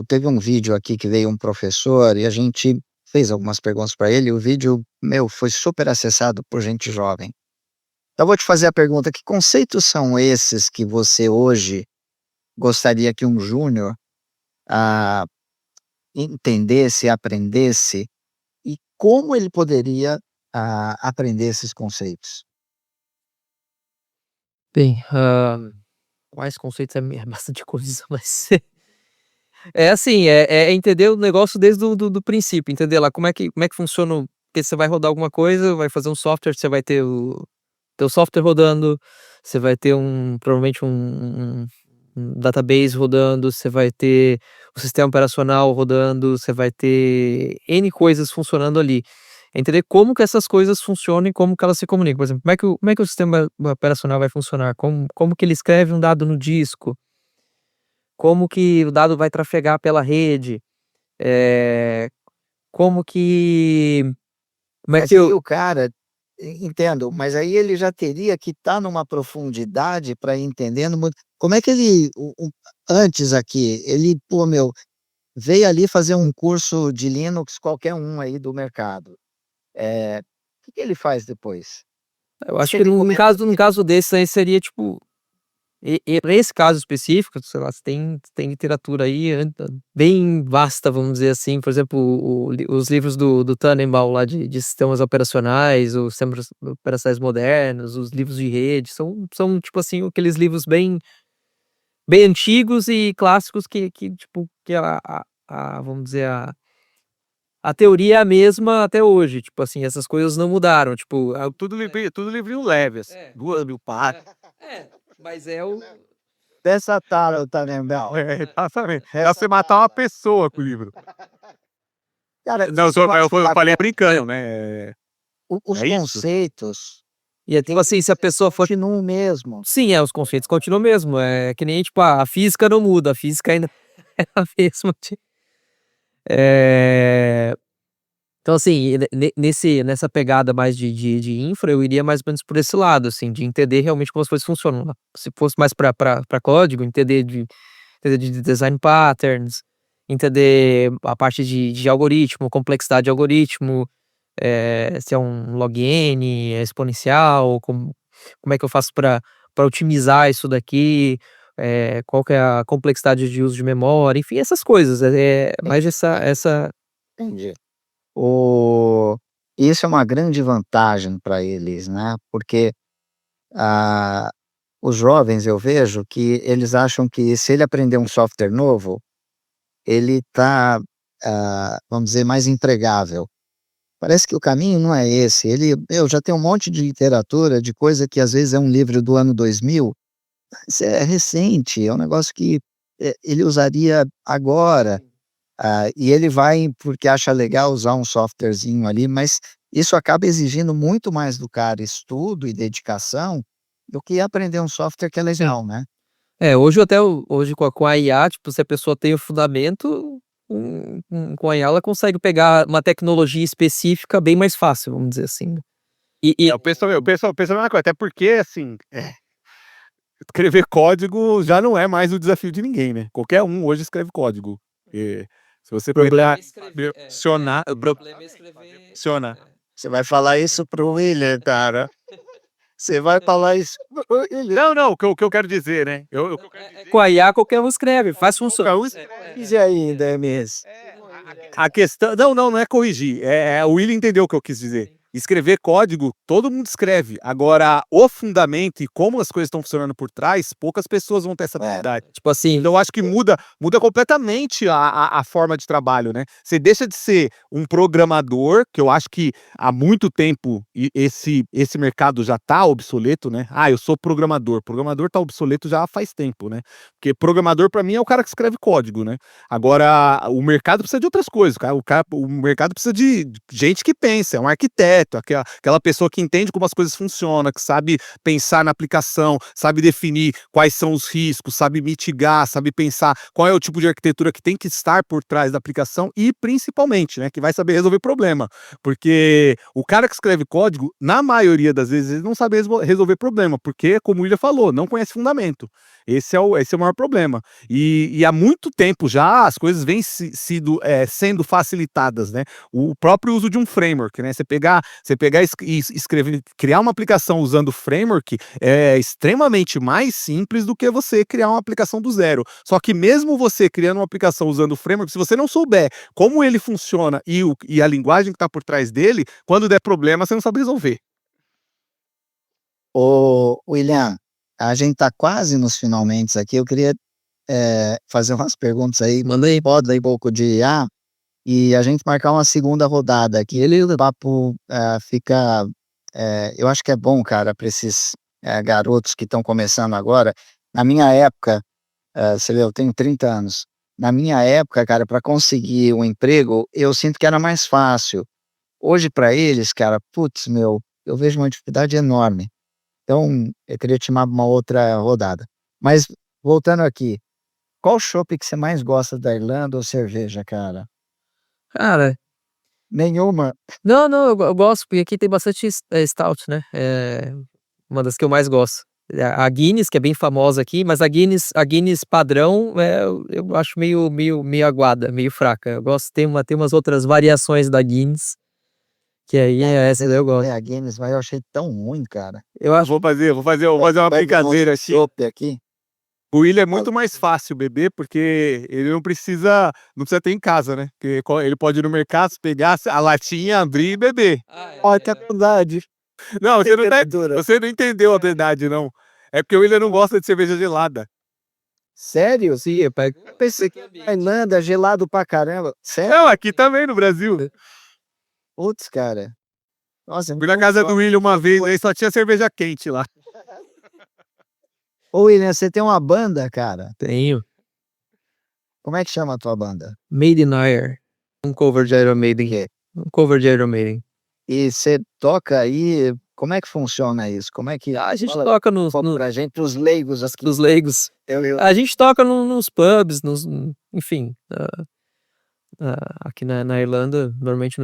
teve um vídeo aqui que veio um professor e a gente fez algumas perguntas para ele, e o vídeo, foi super acessado por gente jovem. Então eu vou te fazer a pergunta, que conceitos são esses que você hoje gostaria que um júnior entendesse, aprendesse, e como ele poderia aprender esses conceitos? bem, quais conceitos é bastante coisa, mas é assim, é entender o negócio desde do princípio, entender lá como é que funciona porque você vai rodar alguma coisa, vai fazer um software, você vai ter o teu software rodando, você vai ter provavelmente um database rodando, você vai ter o sistema operacional rodando, você vai ter N coisas funcionando ali. É entender como que essas coisas funcionam e como que elas se comunicam. Por exemplo, como é que o sistema operacional vai funcionar? Como que ele escreve um dado no disco? Como que o dado vai trafegar pela rede? Eh, como que como é Mas que aí eu o cara, entendo, mas aí ele já teria que estar numa profundidade para ir entendendo muito. Como é que ele, antes aqui, ele, pô, veio ali fazer um curso de Linux, qualquer um aí do mercado. O que que ele faz depois? eu Se acho que ele num começa caso num caso desse aí seria tipo pra esse caso específico, sei lá, você tem literatura aí bem vasta, vamos dizer assim, por exemplo, os livros do Tannenbaum lá de sistemas operacionais, os sistemas operacionais modernos, os livros de rede, são tipo assim, aqueles livros bem antigos e clássicos que tipo, que vamos dizer, a teoria é a mesma até hoje, tipo assim, essas coisas não mudaram, tipo, Tudo livrinho leve, assim. É. 2.000 páginas. Mas é o dessa tara, tá lembrando? Exatamente. É você matar uma pessoa com o livro. Cara, Não, eu falei brincando, né? os É isso. conceitos e é tipo assim, se a pessoa for continuam o mesmo. sim, os conceitos continuam mesmo, é que nem tipo, a física não muda, a física ainda é a mesma eh, então assim, nessa pegada mais de infra, eu iria mais ou menos por esse lado, assim, de entender realmente como as coisas funcionam. Se fosse mais pra código, entender de design patterns, entender a parte de algoritmo, complexidade de algoritmo, se é um log-n, é exponencial, como é que eu faço para otimizar isso daqui, qual que é a complexidade de uso de memória, enfim, essas coisas, mais essa Entendi. O Isso é uma grande vantagem para eles, né, porque, ah, os jovens eu vejo que eles acham que se ele aprender um software novo, ele está, vamos dizer, mais empregável. Parece que o caminho não é esse, eu já tenho um monte de literatura de coisa que às vezes é um livro do ano 2000, isso é recente, é um negócio que, ele usaria agora. E ele vai porque acha legal usar um softwarezinho ali, mas isso acaba exigindo muito mais do cara estudo e dedicação, do que aprender um software que é legal, né. hoje com a IA, tipo, se a pessoa tem o fundamento, com a IA ela consegue pegar uma tecnologia específica bem mais fácil, vamos dizer assim, né. Eu penso a mesma coisa, até porque, assim, escrever código já não é mais o desafio de ninguém, né? Qualquer um hoje escreve código. Se você Problema pegar, é escrever, funcionar, o problema é escrever. funciona. Você vai falar isso pro William, cara. Você vai falar isso pro William. Não, não, o que eu quero dizer, né? O que eu quero dizer Com a IA qualquer um escreve, faz funcionar. qualquer um escreve. Diz ainda, é mesmo. A questão. Não, não, não é corrigir. O William entendeu o que eu quis dizer. Escrever código, todo mundo escreve. Agora, o fundamento e como as coisas estão funcionando por trás, poucas pessoas vão ter essa habilidade. Tipo assim, Então, eu acho que muda completamente a forma de trabalho, né? Você deixa de ser um programador, que eu acho que há muito tempo esse mercado já tá obsoleto, né? Ah, eu sou programador. Programador tá obsoleto já faz tempo, né? Porque programador, para mim, é o cara que escreve código, né? Agora, o mercado precisa de outras coisas, cara. O mercado precisa de gente que pensa, é um arquiteto, aquela pessoa que entende como as coisas funcionam, que sabe pensar na aplicação, sabe definir quais são os riscos, sabe mitigar, sabe pensar qual é o tipo de arquitetura que tem que estar por trás da aplicação e, principalmente, né, que vai saber resolver problema. Porque o cara que escreve código, na maioria das vezes, ele não sabe resolver problema, porque, como o William falou, não conhece fundamento. Esse é o maior problema. E há muito tempo já as coisas vêm sendo facilitadas, né? O próprio uso de um framework, né? Você pegar e escrever, criar uma aplicação usando framework é extremamente mais simples do que você criar uma aplicação do zero. Só que mesmo você criando uma aplicação usando o framework, se você não souber como ele funciona e a linguagem que está por trás dele, quando der problema, você não sabe resolver. Ô, William, a gente tá quase nos finalmente aqui. Eu queria fazer umas perguntas aí. manda aí. Pode aí um pouco de IA e a gente marcar uma segunda rodada aqui. O papo fica. Eu acho que é bom, cara, para esses garotos que estão começando agora. Na minha época, você vê, eu tenho 30 anos. Na minha época, cara, para conseguir um emprego, eu sinto que era mais fácil. Hoje, para eles, cara, putz, meu, eu vejo uma dificuldade enorme. Então, eu queria te chamar pra uma outra rodada. Mas, voltando aqui, qual chopp que você mais gosta da Irlanda ou cerveja, cara? Cara, Nenhuma. não, eu gosto, porque aqui tem bastante stout, né? É uma das que eu mais gosto. A Guinness, que é bem famosa aqui, mas a Guinness padrão, eu acho meio aguada, meio fraca. Eu gosto, tem umas outras variações da Guinness, que aí essa eu gosto. A Guinness, mas eu achei tão ruim, cara. Eu acho, Vou fazer uma brincadeira aqui. Chopp aqui. O William é muito mais fácil beber, porque ele não precisa ter em casa, né? Porque ele pode ir no mercado, pegar a latinha, abrir e beber. Olha que verdade. Não, Temperatura. você não entendeu a verdade, não. É porque o William não gosta de cerveja gelada. Sério? sim, eu pego. Eu pensei que na Irlanda, gelado pra caramba. Sério? Não, aqui também no Brasil. Putz, cara. Nossa, Fui na casa do William uma vez, aí só tinha cerveja quente lá. Ô, William, você tem uma banda, cara? Tenho. Como é que chama a tua banda? Made in Air. Um cover de Iron Maiden. quê? Um cover de Iron Maiden. E você toca aí, como é que funciona isso? Como é que A gente fala toca pra gente, os leigos aqui. nos leigos. A gente toca nos pubs, enfim. Aqui na Irlanda, normalmente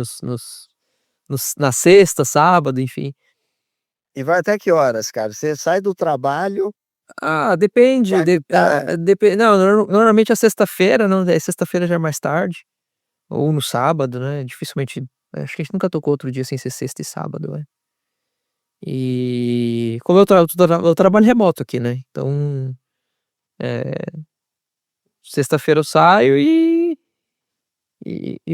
na sexta, sábado, enfim. E vai até que horas, cara? Você sai do trabalho, Depende. Tá. Não, normalmente é sexta-feira, não, sexta-feira já é mais tarde. Ou no sábado, né? Dificilmente. Acho que a gente nunca tocou outro dia sem ser sexta e sábado, né? E como eu trabalho remoto aqui, né? Então, sexta-feira eu saio e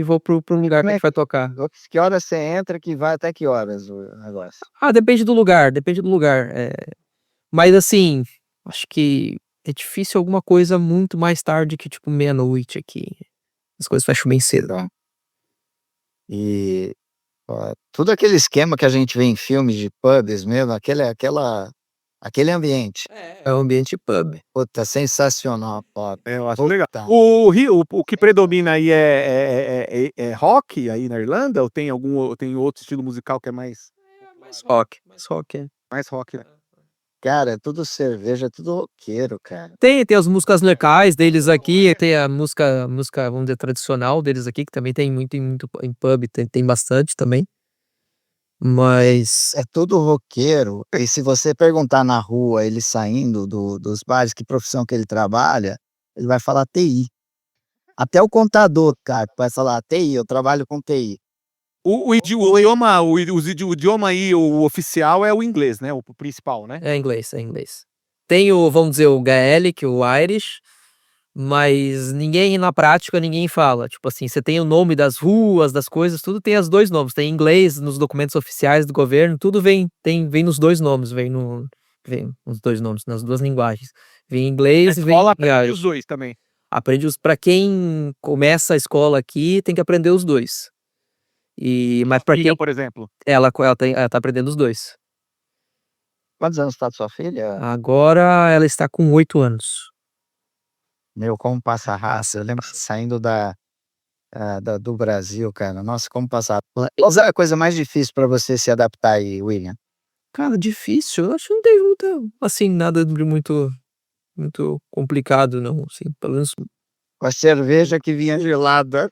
vou pro lugar que a gente vai tocar. que horas você entra que vai até que horas o negócio? Depende do lugar, depende do lugar. Mas assim, acho que é difícil alguma coisa muito mais tarde que tipo meia-noite aqui. As coisas fecham bem cedo. Então, e tudo aquele esquema que a gente vê em filmes de pubs mesmo, aquele ambiente. É um ambiente pub. Puta, sensacional, pô. Eu acho legal. Tá. O que predomina aí é rock aí na Irlanda? Ou tem outro estilo musical que é mais rock. Mais rock, mais rock, né? Cara, é tudo cerveja, é tudo roqueiro, cara. Tem as músicas locais deles aqui, tem a música, vamos dizer, tradicional deles aqui, que também tem muito em pub, tem bastante também. Mas É tudo roqueiro. E se você perguntar na rua, ele saindo dos bares, que profissão que ele trabalha, ele vai falar TI. Até o contador, cara, que vai falar TI, eu trabalho com TI. O idioma aí, o oficial é o inglês, né? O principal, né? É inglês, é inglês. Tem o, vamos dizer, o Gaelic, o Irish, mas ninguém na prática, ninguém fala. Tipo assim, você tem o nome das ruas, das coisas, tudo tem os dois nomes. Tem inglês nos documentos oficiais do governo, tudo vem nos dois nomes, vem nos dois nomes, nas duas linguagens. Vem em A inglês e vem escola em aprende os Irish. dois também. Aprende para quem começa a escola aqui, tem que aprender os dois. Mas para Filha, quem por exemplo. ela tá aprendendo os dois. Quantos anos está sua filha? Agora ela está com 8 anos. Meu, como passa raça. Eu lembro saindo do Brasil, cara. Nossa, como passar. Qual é a coisa mais difícil para você se adaptar aí, William? Cara, difícil, eu acho que não teve muita, assim, nada de muito complicado não, assim, pelo menos Com a cerveja que vinha gelada.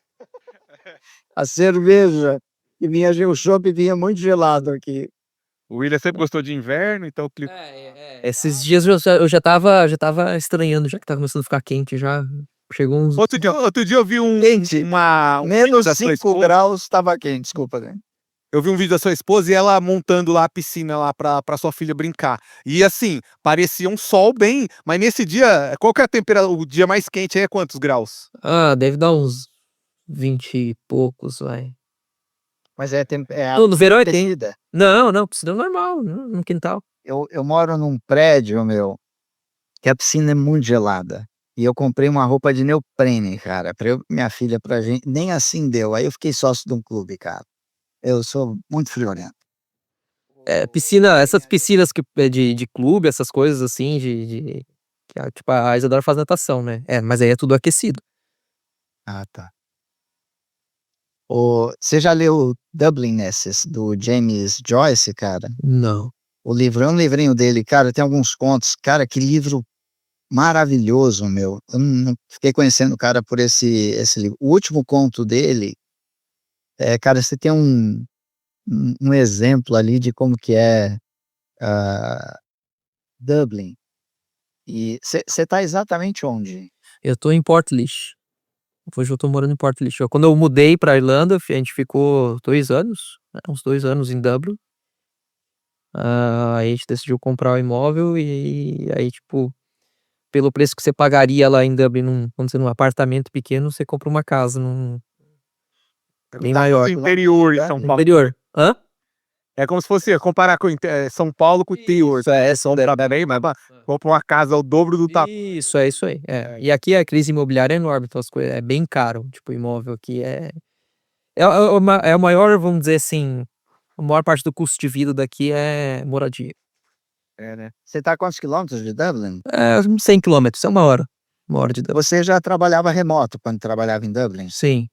A cerveja que vinha, o chopp vinha muito gelado aqui. O William sempre gostou de inverno, então esses dias eu já tava estranhando, já que tá começando a ficar quente já, chegou uns... Outro dia eu vi Quente. um Menos vídeo da sua 5 esposa. graus estava quente, desculpa, né? Eu vi um vídeo da sua esposa e ela montando lá a piscina lá pra sua filha brincar. E assim, parecia um sol bem, mas nesse dia, qual que é a temperatura, o dia mais quente aí é quantos graus? Deve dar uns 20 e poucos, vai. Mas é No verão é quente. aquecida. Não, piscina normal, no quintal. Eu moro num prédio, meu, que a piscina é muito gelada. E eu comprei uma roupa de neoprene, cara, minha filha, pra gente. Nem assim deu. Aí eu fiquei sócio de um clube, cara. Eu sou muito friorento. Piscina, essas piscinas de clube, essas coisas assim, tipo, a Isadora faz natação, né? Mas aí é tudo aquecido. Ah, tá. Você já leu Dublinesses, do James Joyce, cara? Não. O livro é um livrinho dele, cara, tem alguns contos. Cara, que livro maravilhoso, meu. Eu não fiquei conhecendo o cara por esse livro. O último conto dele, cara, você tem um exemplo ali de como que é Dublin. E você tá exatamente onde? Eu tô em Portlaoise. Hoje eu tô morando em Portlaoise. Quando eu mudei pra Irlanda, a gente ficou 2 anos, né, uns 2 anos em Dublin. Aí a gente decidiu comprar o imóvel e aí, tipo, pelo preço que você pagaria lá em Dublin, quando você num apartamento pequeno, você compra uma casa bem maior. No interior em São No Paulo. interior. Hã? É como se fosse comparar com São Paulo com o interior. Isso, São Compra bem, mas compra uma casa ao dobro do tamanho. Isso, é isso aí. E aqui a crise imobiliária é enorme, então as coisas é bem caro. Tipo, o imóvel aqui é o maior, vamos dizer assim, a maior parte do custo de vida daqui é moradia. Né? Você tá a quantos quilômetros de Dublin? Uns 100 quilômetros, é uma hora de Dublin. Você já trabalhava remoto quando trabalhava em Dublin? Sim.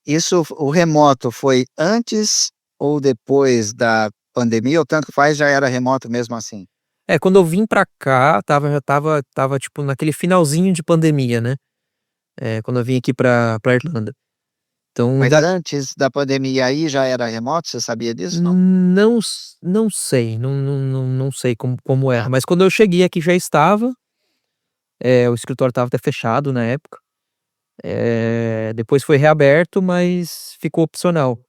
Isso, o remoto foi antes ou depois da pandemia, ou tanto faz, já era remoto mesmo assim? Quando eu vim pra cá, já tava tipo naquele finalzinho de pandemia, né? Quando eu vim aqui pra Irlanda. Então, Mas antes da pandemia aí já era remoto, você sabia disso? Não? não sei, não sei como era, mas quando eu cheguei aqui já estava, o escritório estava até fechado na época, depois foi reaberto, mas ficou opcional.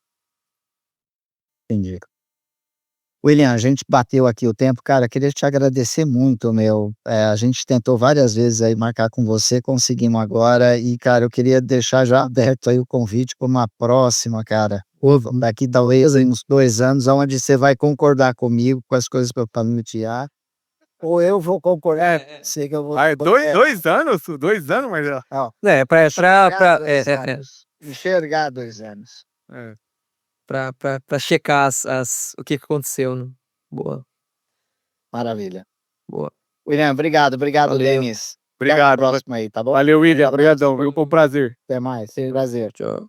Entendi. William, a gente bateu aqui o tempo, cara, queria te agradecer muito, meu. A gente tentou várias vezes aí marcar com você, conseguimos agora e, cara, eu queria deixar já aberto aí o convite para uma próxima, cara. Daqui talvez em uns 2 anos, onde você vai concordar comigo com as coisas que eu panutear, ou eu vou concordar com você que eu vou... 2 anos? 2 anos, Marcelo? Enxergar 2 anos. Pra checar o que aconteceu, né? Boa. Maravilha. Boa. William, obrigado, Valeu. Denis. Obrigado. Até a próxima aí, tá bom? Valeu, William. Obrigadão. Foi um prazer. Até mais. Prazer. Tchau.